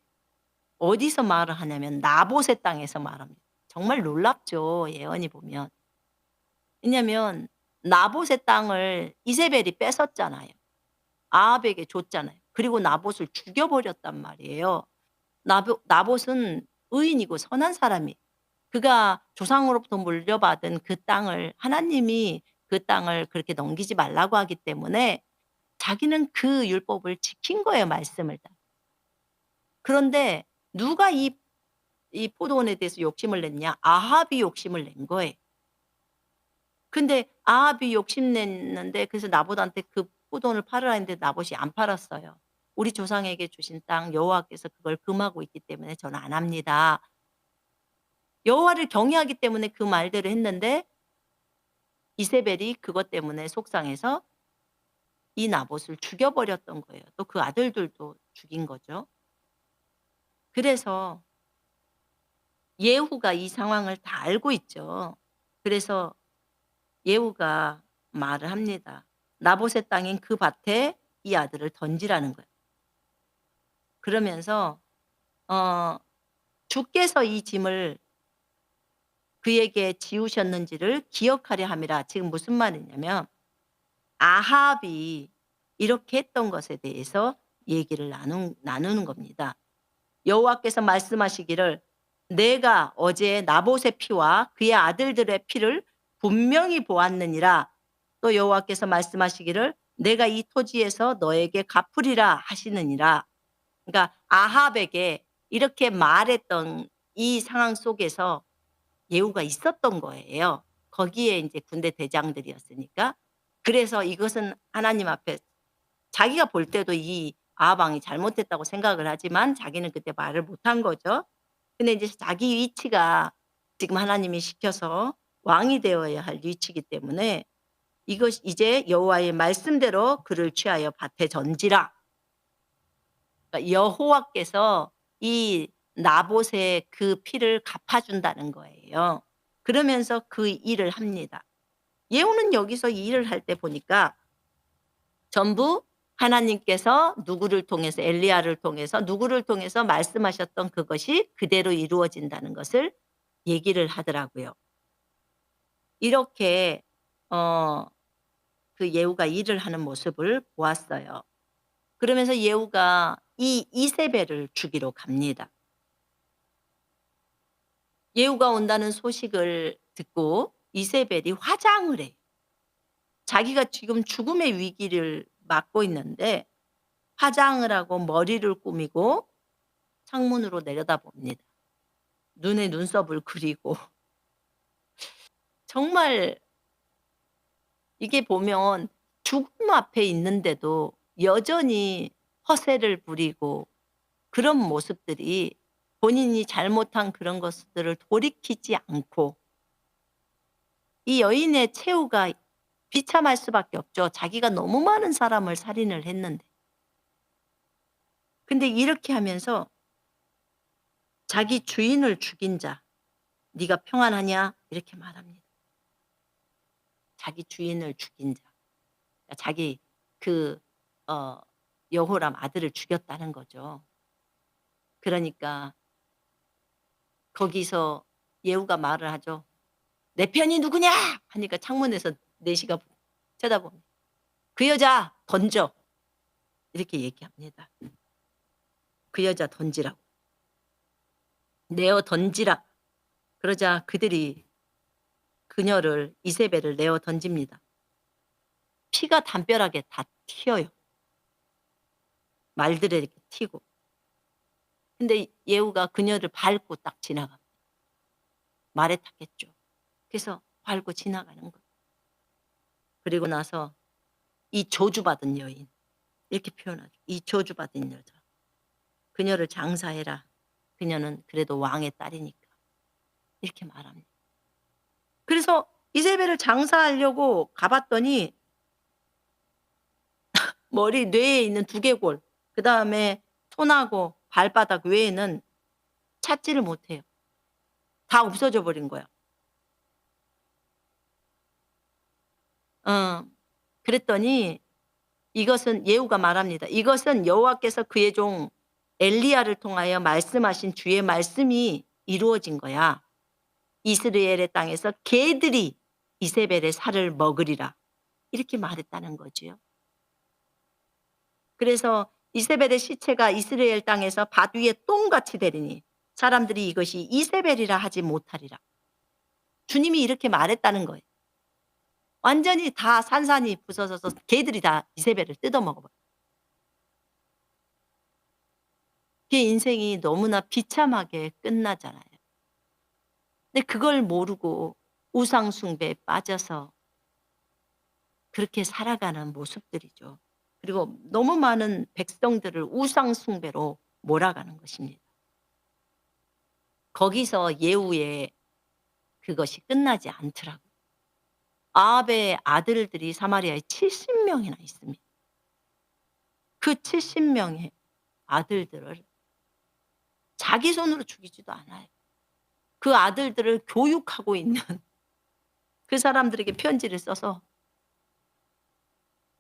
어디서 말을 하냐면 나봇의 땅에서 말합니다. 정말 놀랍죠, 예언이 보면. 왜냐면 나봇의 땅을 이세벨이 뺏었잖아요. 아합에게 줬잖아요. 그리고 나봇을 죽여 버렸단 말이에요. 나봇은 의인이고 선한 사람이, 그가 조상으로부터 물려받은 그 땅을 하나님이 그 땅을 그렇게 넘기지 말라고 하기 때문에 자기는 그 율법을 지킨 거예요, 말씀을 다. 그런데 누가 이 포도원에 대해서 욕심을 냈냐? 아합이 욕심을 낸 거예요. 근데 아합이 욕심냈는데 그래서 나봇한테 그 포도원을 팔으라 했는데 나봇이 안 팔았어요. "우리 조상에게 주신 땅 여호와께서 그걸 금하고 있기 때문에 저는 안 합니다." 여호와를 경외하기 때문에 그 말대로 했는데 이세벨이 그것 때문에 속상해서 이 나봇을 죽여 버렸던 거예요. 또 그 아들들도 죽인 거죠. 그래서 예후가 이 상황을 다 알고 있죠. 그래서 예후가 말을 합니다. 나봇의 땅인 그 밭에 이 아들을 던지라는 거예요. 그러면서 어 주께서 이 짐을 그에게 지우셨는지를 기억하려 함이라. 지금 무슨 말이냐면 아합이 이렇게 했던 것에 대해서 얘기를 나누는 겁니다. 여호와께서 말씀하시기를 내가 어제 나봇의 피와 그의 아들들의 피를 분명히 보았느니라. 또 여호와께서 말씀하시기를 내가 이 토지에서 너에게 갚으리라 하시느니라. 그러니까 아합에게 이렇게 말했던 이 상황 속에서 예후가 있었던 거예요. 거기에 인제 군대 대장들이었으니까. 그래서 이것은 하나님 앞에 자기가 볼 때도 이 아합 왕이 잘못했다고 생각을 하지만 자기는 그때 말을 못한 거죠. 근데 인제 자기 위치가 지금 하나님이 시켜서 왕이 되어야 할 위치이기 때문에 이것 이제 여호와의 말씀대로 그를 취하여 밭에 던지라. 그러니까 여호와께서 이 나봇의 그 피를 갚아준다는 거예요. 그러면서 그 일을 합니다. 예후는 여기서 이 일을 할 때 보니까 전부 하나님께서 누구를 통해서 엘리야를 통해서 누구를 통해서 말씀하셨던 그것이 그대로 이루어진다는 것을 얘기를 하더라고요. 이렇게 어 그 예후가 일을 하는 모습을 보았어요. 그러면서 예후가 이 이세벨을 죽이러 갑니다. 예후가 온다는 소식을 듣고 이세벨이 화장을 해요. 자기가 지금 죽음의 위기를 맞고 있는데 화장을 하고 머리를 꾸미고 창문으로 내려다봅니다. 눈에 눈썹을 그리고 정말 이게 보면 죽음 앞에 있는데도 여전히 허세를 부리고 그런 모습들이 본인이 잘못한 그런 것들을 돌이키지 않고 이 여인의 최후가 비참할 수밖에 없죠. 자기가 너무 많은 사람을 살인을 했는데. 근데 이렇게 하면서 자기 주인을 죽인 자 "네가 평안하냐?" 이렇게 말합니다. 자기 주인을 죽인 자. 그러니까 자기 그 어 여호람 아들을 죽였다는 거죠. 그러니까 거기서 예후가 말을 하죠. "내 편이 누구냐?" 하니까 창문에서 내시가 쳐다봅니다. "그 여자 던져." 이렇게 얘기합니다. 그 여자 던지라고. "내어 던지라." 그러자 그들이 그녀를 이세벨을 내어 던집니다. 피가 담벼락에 다 튀어요. 말들에게 튀고. 근데 예후가 그녀를 밟고 딱 지나갑니다. 말에 탔겠죠. 그래서 밟고 지나가는 거예요. 그리고 나서 이 저주받은 여인 이렇게 표현하죠. 이 저주받은 여자. 그녀를 장사해라. 그녀는 그래도 왕의 딸이니까. 이렇게 말합니다. 그래서 이세벨을 장사하려고 가 봤더니 머리 뇌에 있는 두개골 그다음에 손하고 발바닥 외에는 찾지를 못해요. 다 없어져 버린 거야. 어. 그랬더니 이것은 예후가 말합니다. "이것은 여호와께서 그의 종 엘리야를 통하여 말씀하신 주의 말씀이 이루어진 거야. 이스라엘의 땅에서 개들이 이세벨의 살을 먹으리라." 이렇게 말했다는 거지요. 그래서 이세벨의 시체가 이스라엘 땅에서 밭 위에 똥같이 되리니 사람들이 이것이 이세벨이라 하지 못하리라. 주님이 이렇게 말했다는 거예요. 완전히 다 산산이 부서져서 개들이 다 이세벨을 뜯어먹어 버려. 그 인생이 너무나 비참하게 끝나잖아요. 근데 그걸 모르고 우상 숭배에 빠져서 그렇게 살아가는 모습들이죠. 그리고 너무 많은 백성들을 우상 숭배로 몰아가는 것입니다. 거기서 예후의 그것이 끝나지 않더라고요. 아합의 아들들이 사마리아에 70 명이나 있습니다. 그 70 명의 아들들을 자기 손으로 죽이지도 않아요. 그 아들들을 교육하고 있는 그 사람들에게 편지를 써서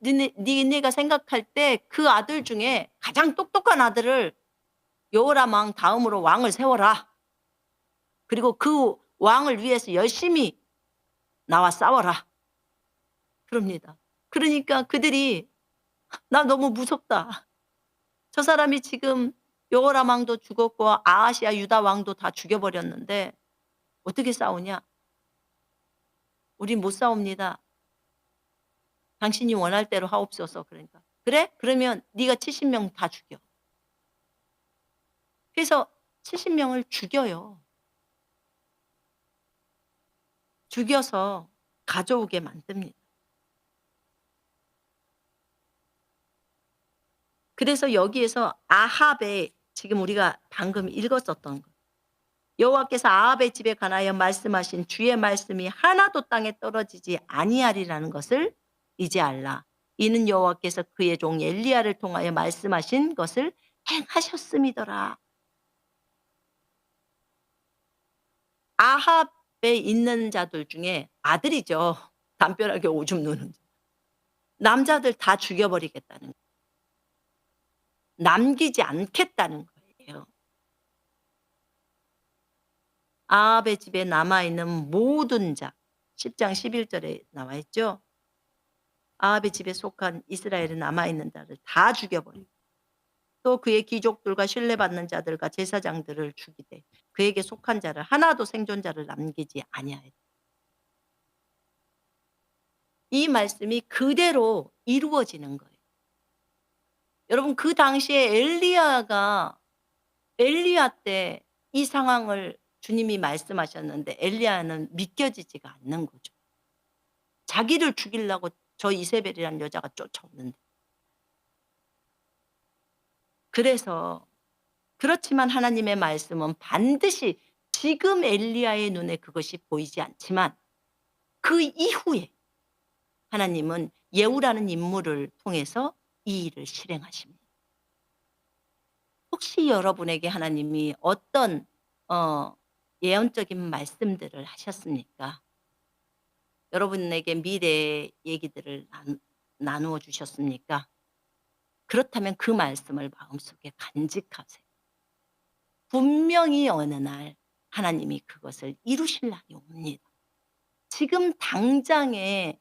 니네가 생각할 때 그 아들 중에 가장 똑똑한 아들을 여호람 왕 다음으로 왕을 세워라. 그리고 그 왕을 위해서 열심히 나와 싸워라. 그럽니다. 그러니까 그들이 '나 너무 무섭다. 저 사람이 지금 여호람 왕도 죽었고 아하시아 유다 왕도 다 죽여 버렸는데 어떻게 싸우냐? 우린 못 싸웁니다. 당신이 원할 대로 하옵소서.' 그러니까. "그래? 그러면 네가 70명 다 죽여." 그래서 70 명을 죽여요. 죽여서 가져오게 만듭니다. 그래서 여기에서 아합의 지금 우리가 방금 읽었었던 거 여호와께서 아합의 집에 관하여 말씀하신 주의 말씀이 하나도 땅에 떨어지지 아니하리라는 것을 이제 알라. 이는 여호와께서 그의 종 엘리야를 통하여 말씀하신 것을 행하셨음이더라. 아합에 있는 자들 중에 아들이죠. 담벼락에 오줌 누는 자. 남자들 다 죽여버리겠다는 거예요. 남기지 않겠다는 거예요. 아합의 집에 남아있는 모든 자 10장 11절에 나와 있죠. 아합의 집에 속한 이스라엘에 남아있는 자를 다 죽여버리고 또 그의 귀족들과 신뢰받는 자들과 제사장들을 죽이되 그에게 속한 자를 하나도 생존자를 남기지 아니하였다. 이 말씀이 그대로 이루어지는 거예요. 여러분 그 당시에 엘리야 때 이 상황을 주님이 말씀하셨는데 엘리야는 믿겨지지가 않는 거죠. 자기를 죽이려고 저 이세벨이라는 여자가 쫓아오는데. 그래서 그렇지만 하나님의 말씀은 반드시 지금 엘리야의 눈에 그것이 보이지 않지만 그 이후에 하나님은 예후라는 인물을 통해서 이 일을 실행하십니다. 혹시 여러분에게 하나님이 어떤 어 예언적인 말씀들을 하셨습니까? 여러분에게 미래의 얘기들을 나누어 주셨습니까? 그렇다면 그 말씀을 마음속에 간직하세요. 분명히 어느 날 하나님이 그것을 이루실 날이 옵니다. 지금 당장에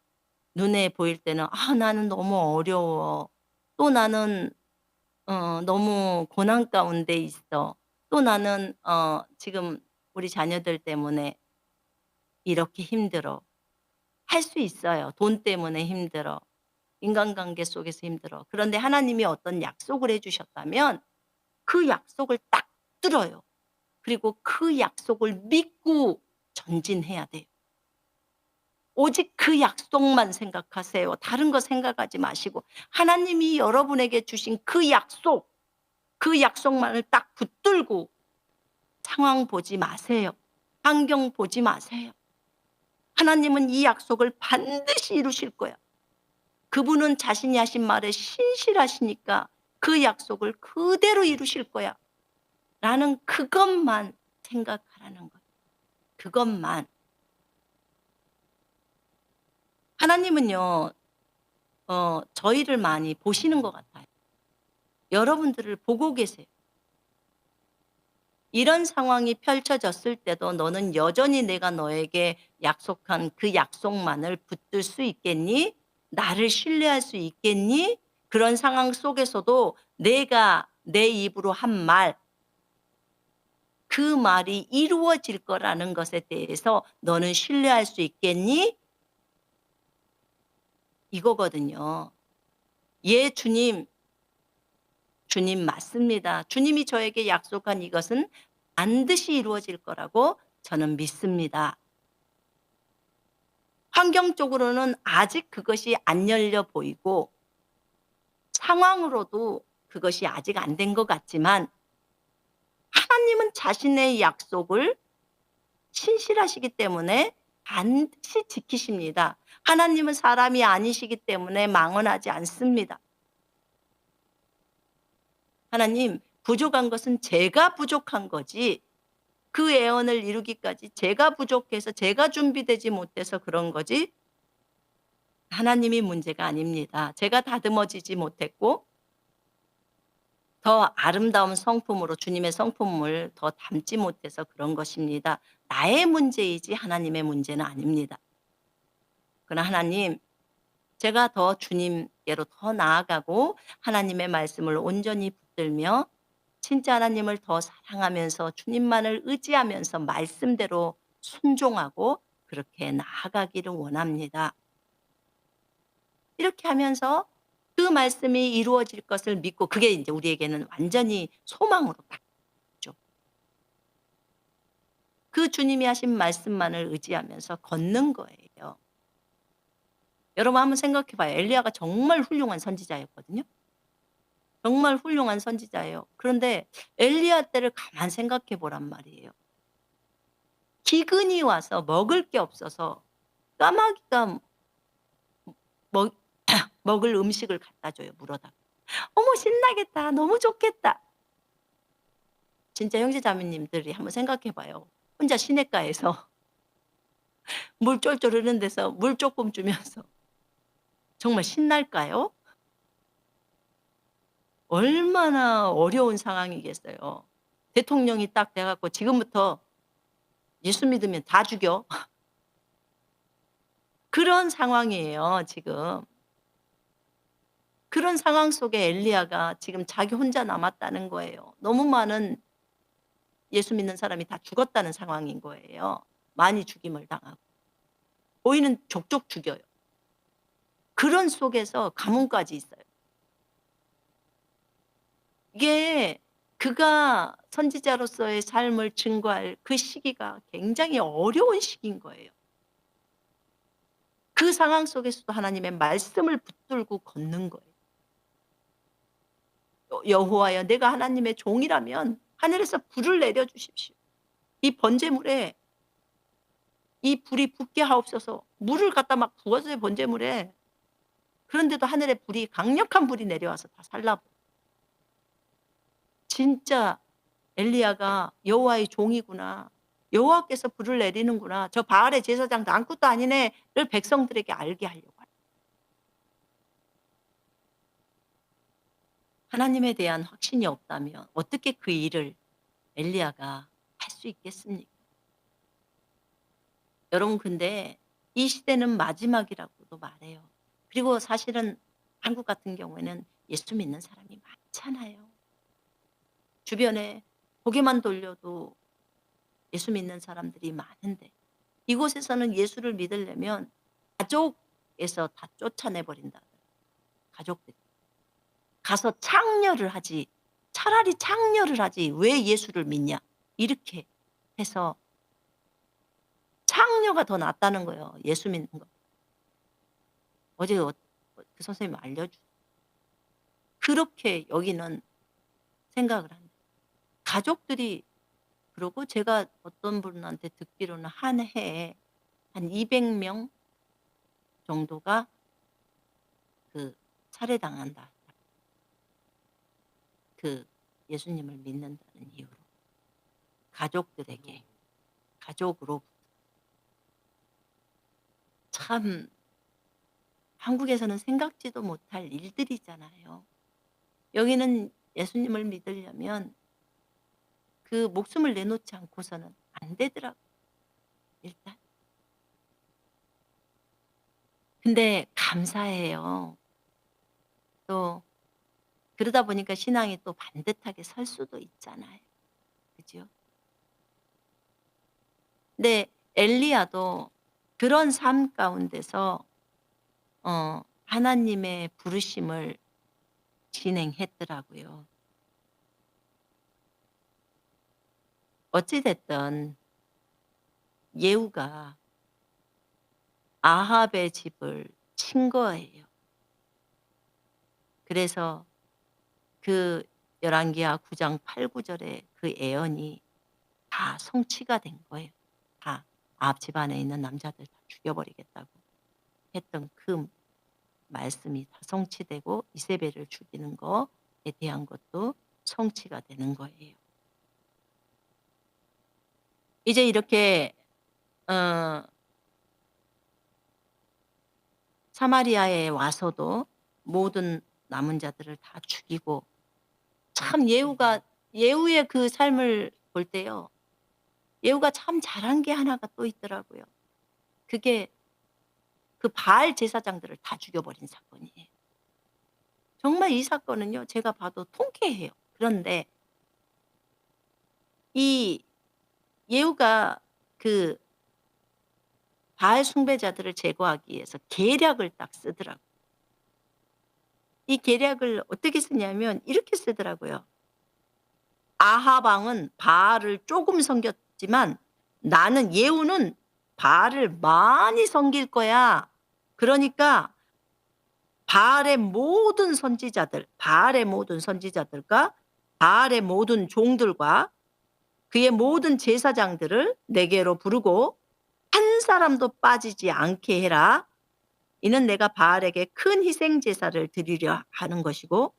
눈에 보일 때는 '아 나는 너무 어려워. 또 나는 너무 고난 가운데 있어. 또 나는 지금 우리 자녀들 때문에 이렇게 힘들어.' 할 수 있어요. 돈 때문에 힘들어. 인간관계 속에서 힘들어. 그런데 하나님이 어떤 약속을 해 주셨다면 그 약속을 딱 들어요. 그리고 그 약속을 믿고 전진해야 돼요. 오직 그 약속만 생각하세요. 다른 거 생각하지 마시고 하나님이 여러분에게 주신 그 약속만을 딱 붙들고 상황 보지 마세요. 환경 보지 마세요. 하나님은 이 약속을 반드시 이루실 거야. 그분은 자신이 하신 말에 신실하시니까 그 약속을 그대로 이루실 거야. 라는 그것만 생각하라는 거예요. 그것만. 하나님은요, 저희를 많이 보시는 것 같아요. 여러분들을 보고 계세요. 이런 상황이 펼쳐졌을 때도 너는 여전히 내가 너에게 약속한 그 약속만을 붙들 수 있겠니? 나를 신뢰할 수 있겠니? 그런 상황 속에서도 내가 내 입으로 한 말, 그 말이 이루어질 거라는 것에 대해서 너는 신뢰할 수 있겠니? 이거거든요. 예, 주님. 주님 맞습니다. 주님이 저에게 약속한 이것은 반드시 이루어질 거라고 저는 믿습니다. 환경적으로는 아직 그것이 안 열려 보이고 상황으로도 그것이 아직 안 된 것 같지만 하나님은 자신의 약속을 신실하시기 때문에 반드시 지키십니다. 하나님은 사람이 아니시기 때문에 망언하지 않습니다. 하나님, 부족한 것은 제가 부족한 거지 그 애언을 이루기까지 제가 부족해서 제가 준비되지 못해서 그런 거지 하나님이 문제가 아닙니다. 제가 다듬어지지 못했고 더 아름다운 성품으로 주님의 성품을 더 담지 못해서 그런 것입니다. 나의 문제이지 하나님의 문제는 아닙니다. 그러나 하나님, 제가 더 주님께로 더 나아가고 하나님의 말씀을 온전히 붙들며 진짜 하나님을 더 사랑하면서 주님만을 의지하면서 말씀대로 순종하고 그렇게 나아가기를 원합니다. 이렇게 하면서 그 말씀이 이루어질 것을 믿고 그게 이제 우리에게는 완전히 소망으로 딱 죠. 그 주님이 하신 말씀만을 의지하면서 걷는 거예요. 여러분 한번 생각해 봐요. 엘리야가 정말 훌륭한 선지자였거든요. 정말 훌륭한 선지자예요. 그런데 엘리야 때를 가만 생각해 보란 말이에요. 기근이 와서 먹을 게 없어서 까마귀가 먹 먹을 음식을 갖다 줘요, 물어다가. 어머 신나겠다. 너무 좋겠다. 진짜 형제자매님들이 한번 생각해 봐요. 혼자 시냇가에서 물 쫄쫄 흐르는 데서 물 쪼끔 주면서 정말 신날까요? 얼마나 어려운 상황이겠어요. 대통령이 딱 돼 갖고 "지금부터 예수 믿으면 다 죽여." 그런 상황이에요 지금. 그런 상황 속에 엘리야가 지금 자기 혼자 남았다는 거예요. 너무 많은 예수 믿는 사람이 다 죽었다는 상황인 거예요. 많이 죽임을 당하고. 보이는 족족 죽여요. 그런 속에서 가뭄까지 있어요. 이게 그가 선지자로서의 삶을 증거할 그 시기가 굉장히 어려운 시기인 거예요. 그 상황 속에서도 하나님의 말씀을 붙들고 걷는 거예요. 여호와여 내가 하나님의 종이라면 하늘에서 불을 내려 주십시오. 이 번제물에 이 불이 붙게 하옵소서. 물을 갖다 막 부어줘요 번제물에. 그런데도 하늘에 불이 강력한 불이 내려와서 다 살라버려. 진짜 엘리야가 여호와의 종이구나. 여호와께서 불을 내리는구나. 저 바알의 제사장도 아무것도 아니네를 백성들에게 알게 하려고 하는 하나님에 대한 확신이 없다면 어떻게 그 일을 엘리야가 할 수 있겠습니까? 여러분 근데 이 시대는 마지막이라고도 말해요. 그리고 사실은 한국 같은 경우에는 예수 믿는 사람이 많잖아요. 주변에 고개만 돌려도 예수 믿는 사람들이 많은데 이곳에서는 예수를 믿으려면 가족에서 다 쫓아내 버린다. 가족들이. 가서 창녀를 하지. 차라리 창녀를 하지 왜 예수를 믿냐. 이렇게 해서 창녀가 더 낫다는 거예요. 예수 믿는 거. 어제 그 선생님이 알려주 그렇게 여기는 생각을 한다. 가족들이 그러고 제가 어떤 분한테 듣기로는 한 해에 한 200명 정도가 그 살해당한다. 그 예수님을 믿는다는 이유로. 가족들에게. 가족으로 참 한국에서는 생각지도 못할 일들이잖아요. 여기는 예수님을 믿으려면 그 목숨을 내놓지 않고서는 안 되더라고요 일단. 근데 감사해요. 또 그러다 보니까 신앙이 또 반듯하게 설 수도 있잖아요. 그죠? 근데 엘리야도 그런 삶 가운데서 하나님의 부르심을 진행했더라고요. 어찌 됐든 예후가 아합의 집을 친 거예요. 그래서 그 열왕기하 9장 8-9 절의 그 예언이 다 성취가 된 거예요. 다 아합 집안에 있는 남자들 다 죽여버리겠다고 했던 그 말씀이 다 성취되고 이세벨을 죽이는 거에 대한 것도 성취가 되는 거예요. 이제 이렇게 어 사마리아에 와서도 모든 남은 자들을 다 죽이고 참 예후의 그 삶을 볼 때요. 예후가 참 잘한 게 하나가 또 있더라고요. 그게 그 바알 제사장들을 다 죽여버린 사건이에요. 정말 이 사건은요 제가 봐도 통쾌해요. 그런데 이 예후가 그 바알 숭배자들을 제거하기 위해서 계략을 딱 쓰더라고요. 이 계략을 어떻게 쓰냐면 이렇게 쓰더라고요. 아합 왕은 바알을 조금 섬겼지만 나는 예후는 바알을 많이 섬길 거야. 그러니까 바알의 모든 선지자들과 바알의 모든 종들과 그의 모든 제사장들을 내게로 부르고 한 사람도 빠지지 않게 해라. 이는 내가 바알에게 큰 희생 제사를 드리려 하는 것이고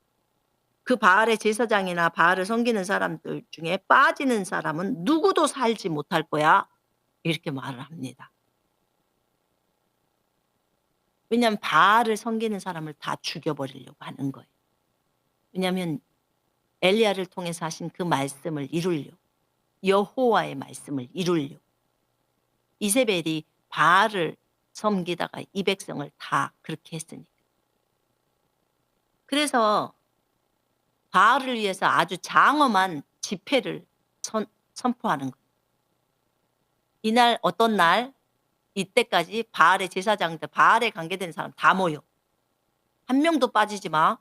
그 바알의 제사장이나 바알을 섬기는 사람들 중에 빠지는 사람은 누구도 살지 못할 거야. 이렇게 말을 합니다. 왜냐하면 바알을 섬기는 사람을 다 죽여버리려고 하는 거예요. 왜냐하면 엘리야를 통해서 하신 그 말씀을 이루려고, 여호와의 말씀을 이루려고. 이세벨이 바알을 섬기다가 이 백성을 다 그렇게 했으니까. 그래서 바알을 위해서 아주 장엄한 집회를 선포하는 거예요. 이날 어떤 날 이때까지 바알의 제사장들, 바알에 관계된 사람 다 모여. 한 명도 빠지지 마.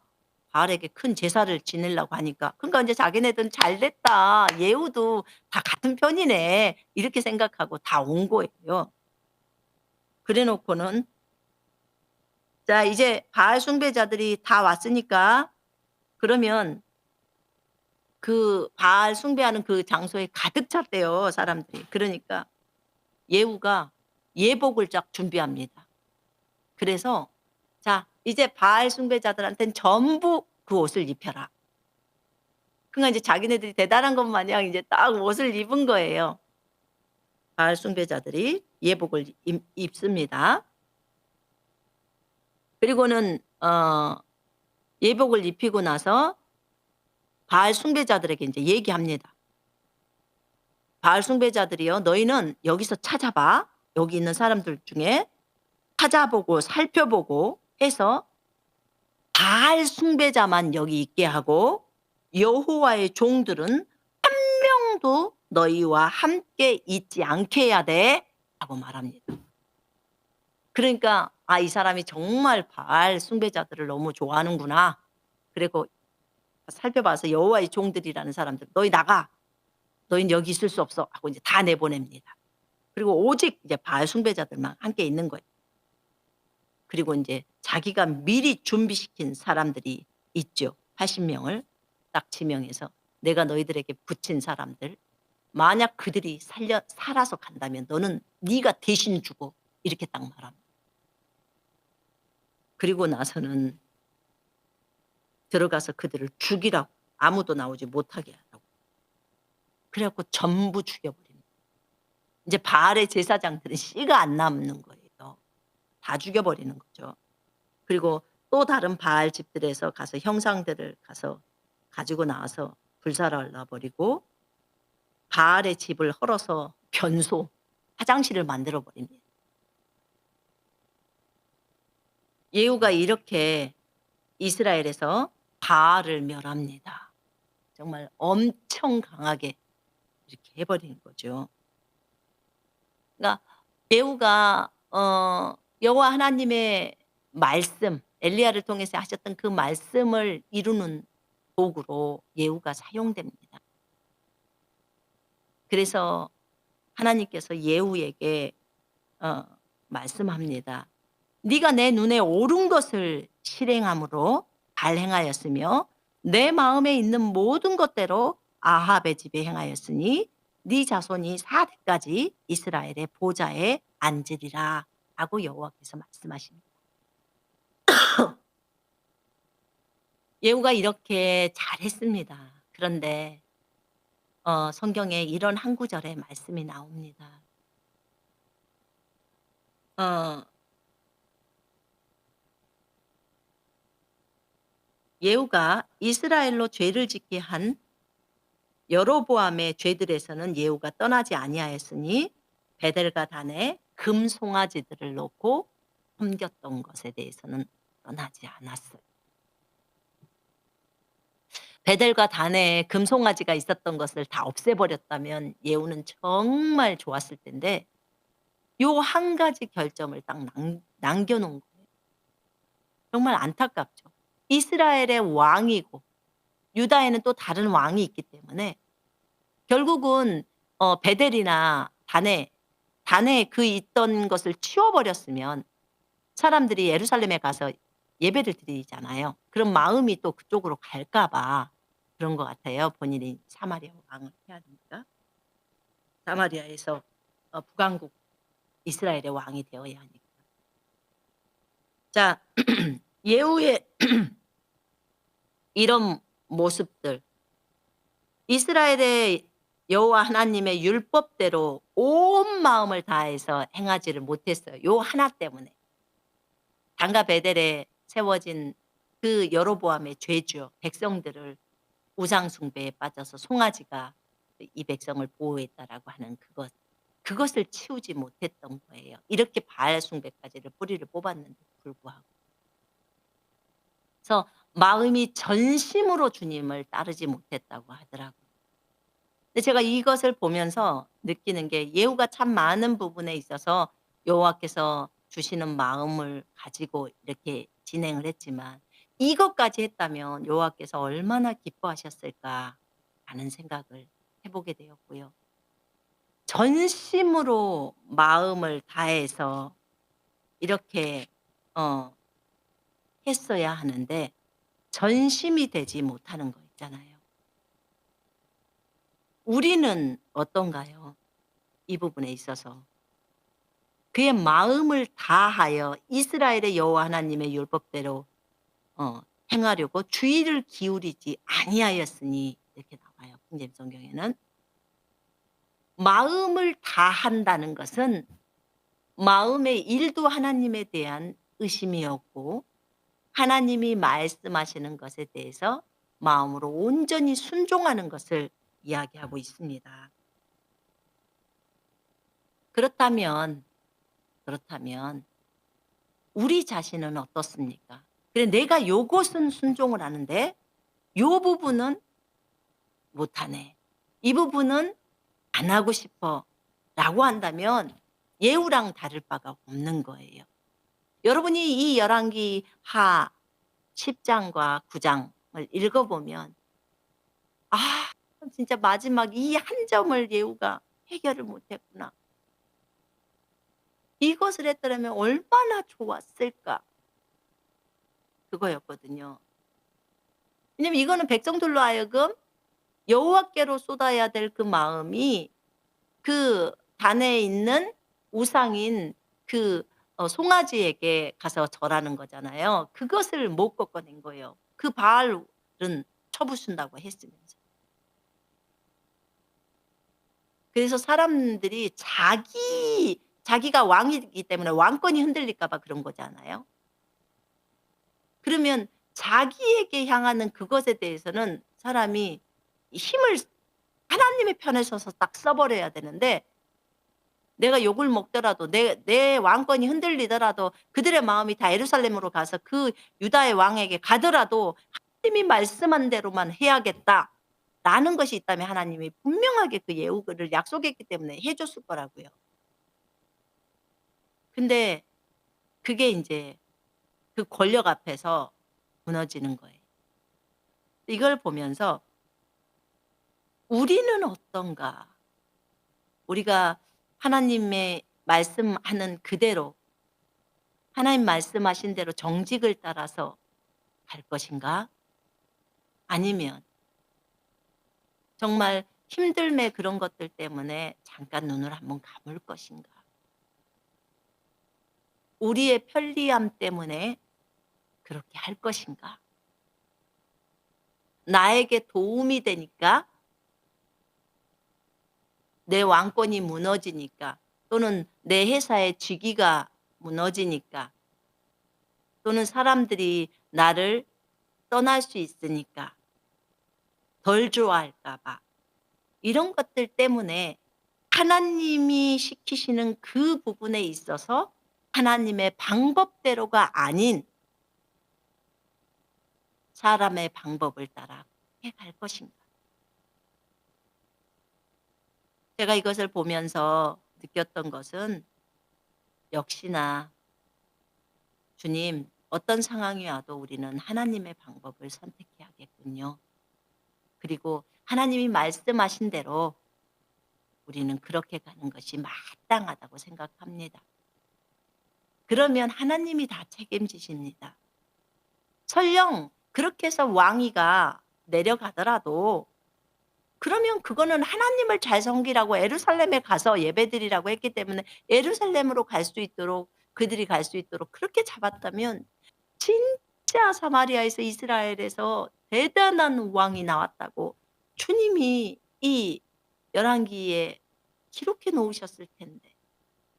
바알에게 큰 제사를 지내려고 하니까. 그러니까 이제 자기네들은 '잘 됐다. 예후도 다 같은 편이네.' 이렇게 생각하고 다 온 거예요. 그래 놓고는 자 이제 바알 숭배자들이 다 왔으니까 그러면 그 바알 숭배하는 그 장소에 가득 찼대요, 사람들이. 그러니까 예후가 예복을 쫙 준비합니다. 그래서 "자 이제 바알 숭배자들한테는 전부 그 옷을 입혀라." 그러니까 이제 자기네들이 대단한 것 마냥 이제 딱 옷을 입은 거예요. 바알 숭배자들이 예복을 입습니다. 그리고는 예복을 입히고 나서 바알 숭배자들에게 인제 얘기합니다. "바알 숭배자들이여 너희는 여기서 찾아봐. 여기 있는 사람들 중에 찾아보고 살펴보고 해서 바알 숭배자만 여기 있게 하고 여호와의 종들은 한 명도 너희와 함께 있지 않게 해야 돼." 라고 말합니다. 그러니까 '아 이 사람이 정말 바알 숭배자들을 너무 좋아하는구나.' 그리고 살펴봐서 여호와의 종들이라는 사람들 "너희 나가. 너희는 여기 있을 수 없어." 하고 이제 다 내보냅니다. 그리고 오직 이제 바알 숭배자들만 함께 있는 거예요. 그리고 인제 자기가 미리 준비시킨 사람들이 있죠. 80 명을 딱 지명해서 "내가 너희들에게 붙인 사람들 만약 그들이 살아서 간다면 너는 네가 대신 주고." 이렇게 딱 말합니다. 그리고 나서는 들어가서 그들을 죽이라고 아무도 나오지 못하게 하라고. 그래 갖고 전부 죽여 버립니다. 인제 바알의 제사장들은 씨가 안 남는 거예요. 다 죽여 버리는 거죠. 그리고 또 다른 바알 집들에서 가서 형상들을 가서 가지고 나와서 불살라 버리고 바알의 집을 헐어서 변소, 화장실을 만들어 버립니다. 예후가 이렇게 이스라엘에서 바알을 멸합니다. 정말 엄청 강하게 이렇게 해 버리는 거죠. 그러니까 예후가 여호와 하나님의 말씀 엘리야를 통해서 하셨던 그 말씀을 이루는 도구로 예후가 사용됩니다. 그래서 하나님께서 예후에게 어 말씀합니다. "네가 내 눈에 옳은 것을 실행함으로 잘 행하였으며 내 마음에 있는 모든 것대로 아합의 집에 행하였으니 네 자손이 4대까지 이스라엘의 보좌에 앉으리라." 라고 여호와께서 말씀하십니다. 예후가 이렇게 잘했습니다. 그런데 성경에 이런 한 구절의 말씀이 나옵니다. 어 예후가 이스라엘로 죄를 짓게 한 여로보암의 죄들에서는 예후가 떠나지 아니하였으니 베델과 단에 금송아지들을 놓고 섬겼던 것에 대해서는 떠나지 않았어요. 베델과 단에 금송아지가 있었던 것을 다 없애버렸다면 예후는 정말 좋았을 텐데 요 한 가지 결점을 딱 남겨 놓은 거예요. 정말 안타깝죠. 이스라엘의 왕이고 유다에는 또 다른 왕이 있기 때문에 결국은 베델이나 단에 그 있던 것을 치워 버렸으면 사람들이 예루살렘에 가서 예배를 드리잖아요. 그런 마음이 또 그쪽으로 갈까 봐 그런 것 같아요. 본인이 사마리아 왕을 해야 되니까. 사마리아에서 북왕국 이스라엘의 왕이 되어야 하니까. 자, 예후의 이런 모습들, 이스라엘의 여호와 하나님의 율법대로 온 마음을 다해서 행하지를 못했어요. 요 하나 때문에. 단과 베델에 세워진 그 여로보암의 죄죠. 백성들을 우상 숭배에 빠져서 송아지가 이 백성을 보호했다라고 하는 그것. 그것을 치우지 못했던 거예요. 이렇게 바알 숭배까지를 뿌리를 뽑았는데도 불구하고. 그래서 마음이 전심으로 주님을 따르지 못했다고 하더라고요. 근데 제가 이것을 보면서 느끼는 게 예후가 참 많은 부분에 있어서 여호와께서 주시는 마음을 가지고 이렇게 진행을 했지만 이것까지 했다면 여호와께서 얼마나 기뻐하셨을까 하는 생각을 해 보게 되었고요. 전심으로 마음을 다해서 이렇게 어 했어야 하는데 전심이 되지 못하는 거 있잖아요. 우리는 어떤가요? 이 부분에 있어서. 그의 마음을 다하여 이스라엘의 여호와 하나님의 율법대로 어 행하려고 주의를 기울이지 아니하였으니 이렇게 나와요. king 성경에는. 마음을 다한다는 것은 마음의 일도 하나님에 대한 의심이었고 하나님이 말씀하시는 것에 대해서 마음으로 온전히 순종하는 것을 이야기하고 있습니다. 그렇다면 그렇다면 우리 자신은 어떻습니까? 그래 내가 요것은 순종을 하는데 요 부분은 못하네. 이 부분은 안 하고 싶어라고 한다면 예후랑 다를 바가 없는 거예요. 여러분이 이 열왕기 하 10 장과 9 장을 읽어보면 아 진짜 마지막 이 한 점을 예후가 해결을 못했구나. 이것을 했더라면 얼마나 좋았을까 그거였거든요. 왜냐면 이거는 백성들로 하여금 여호와께로 쏟아야 될 그 마음이 그 단에 있는 우상인 그 송아지에게 가서 절하는 거잖아요. 그것을 못 꺾어낸 거예요. 그 바알은 쳐부순다고 했으면서. 그래서 사람들이 자기가 왕이기 때문에 왕권이 흔들릴까 봐 그런 거잖아요. 그러면 자기에게 향하는 그것에 대해서는 사람이 힘을 하나님의 편에 서서 딱 써 버려야 되는데 내가 욕을 먹더라도 내 왕권이 흔들리더라도 그들의 마음이 다 예루살렘으로 가서 그 유다의 왕에게 가더라도 '하나님이 말씀한 대로만 해야겠다.'라는 것이 있다면 하나님이 분명하게 그 예후를 약속했기 때문에 해 줬을 거라고요. 근데 그게 인제 그 권력 앞에서 무너지는 거예요. 이걸 보면서 '우리는 어떤가? 우리가 하나님의 말씀하는 그대로 하나님 말씀하신 대로 정직을 따라서 갈 것인가? 아니면 정말 힘들매 그런 것들 때문에 잠깐 눈을 한번 감을 것인가? 우리의 편리함 때문에 그렇게 할 것인가? 나에게 도움이 되니까 내 왕권이 무너지니까 또는 내 회사의 직위가 무너지니까 또는 사람들이 나를 떠날 수 있으니까 덜 좋아할까 봐 이런 것들 때문에 하나님이 시키시는 그 부분에 있어서 하나님의 방법대로가 아닌 사람의 방법을 따라 해 갈 것인가. 제가 이것을 보면서 느꼈던 것은 역시나 주님 어떤 상황이 와도 우리는 하나님의 방법을 선택해야겠군요. 그리고 하나님이 말씀하신 대로 우리는 그렇게 가는 것이 마땅하다고 생각합니다. 그러면 하나님이 다 책임지십니다. 설령 그렇게 해서 왕위가 내려가더라도 그러면 그거는 하나님을 잘 섬기라고 예루살렘에 가서 예배드리라고 했기 때문에 예루살렘으로 갈 수 있도록 그들이 갈 수 있도록 그렇게 잡았다면 진짜 사마리아에서 이스라엘에서 대단한 왕이 나왔다고 주님이 이 열왕기에 기록해 놓으셨을 텐데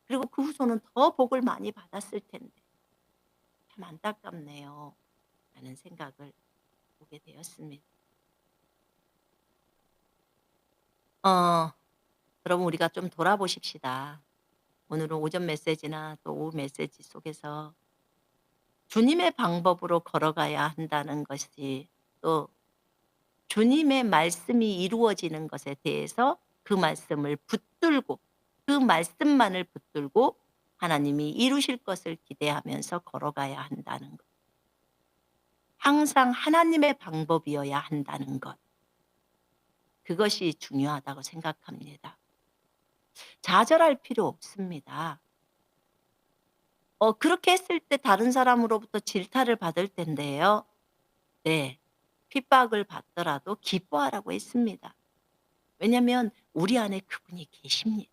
그리고 그 후손은 더 복을 많이 받았을 텐데 참 안타깝네요. 라는 생각을 보게 되었습니다. 어 그럼 우리가 좀 돌아보십시다. 오늘은 오전 메시지나 또 오후 메시지 속에서 주님의 방법으로 걸어가야 한다는 것이 또 주님의 말씀이 이루어지는 것에 대해서 그 말씀을 붙들고 그 말씀만을 붙들고 하나님이 이루실 것을 기대하면서 걸어가야 한다는 것. 항상 하나님의 방법이어야 한다는 것. 그것이 중요하다고 생각합니다. 좌절할 필요 없습니다. 그렇게 했을 때 다른 사람으로부터 질타를 받을 텐데요. 네. 핍박을 받더라도 기뻐하라고 했습니다. 왜냐하면 우리 안에 그분이 계십니다.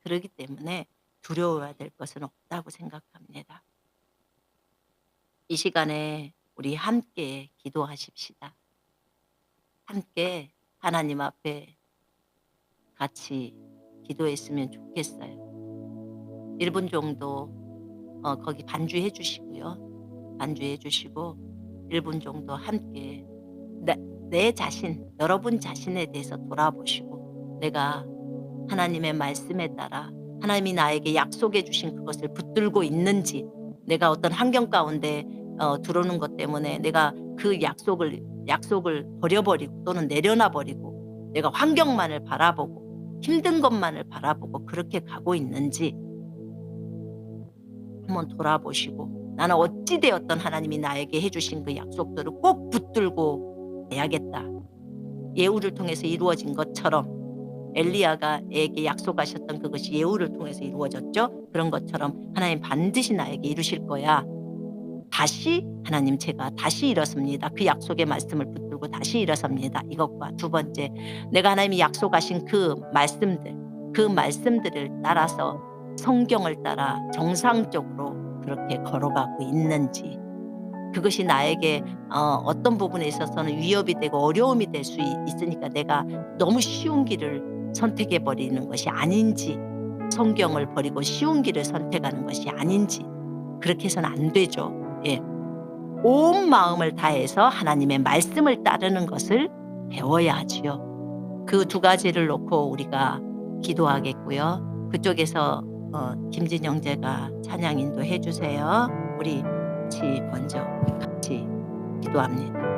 그렇기 때문에 두려워해야 될 것은 없다고 생각합니다. 이 시간에 우리 함께 기도하십시다. 함께 하나님 앞에 같이 기도했으면 좋겠어요. 1분 정도 거기 반주해 주시고요. 반주해 주시고 1분 정도 함께 내 자신, 여러분 자신에 대해서 돌아보시고 내가 하나님의 말씀에 따라 하나님이 나에게 약속해 주신 그것을 붙들고 있는지 내가 어떤 환경 가운데 들어오는 것 때문에 내가 그 약속을 버려버리고 또는 내려놔 버리고 내가 환경만을 바라보고 힘든 것만을 바라보고 그렇게 가고 있는지 한번 돌아보시고 나는 어찌 되었던 하나님이 나에게 해 주신 그 약속들을 꼭 붙들고 가야겠다. 예후를 통해서 이루어진 것처럼 엘리야가에게 약속하셨던 그것이 예후를 통해서 이루어졌죠. 그런 것처럼 하나님 반드시 나에게 이루실 거야. 다시 하나님 제가 다시 일어섭니다. 그 약속의 말씀을 붙들고 다시 일어섭니다. 이것과 두 번째 내가 하나님이 약속하신 그 말씀들을 따라서 성경을 따라 정상적으로 그렇게 걸어가고 있는지 그것이 나에게 어떤 부분에 있어서는 위협이 되고 어려움이 될 수 있으니까 내가 너무 쉬운 길을 선택해 버리는 것이 아닌지 성경을 버리고 쉬운 길을 선택하는 것이 아닌지 그렇게 해서는 안 되죠. 예. 온 마음을 다해서 하나님의 말씀을 따르는 것을 배워야 하지요. 그 두 가지를 놓고 우리가 기도하겠고요. 그쪽에서 김진영 제가 찬양 인도해 주세요. 우리 같이 먼저 같이 기도합니다.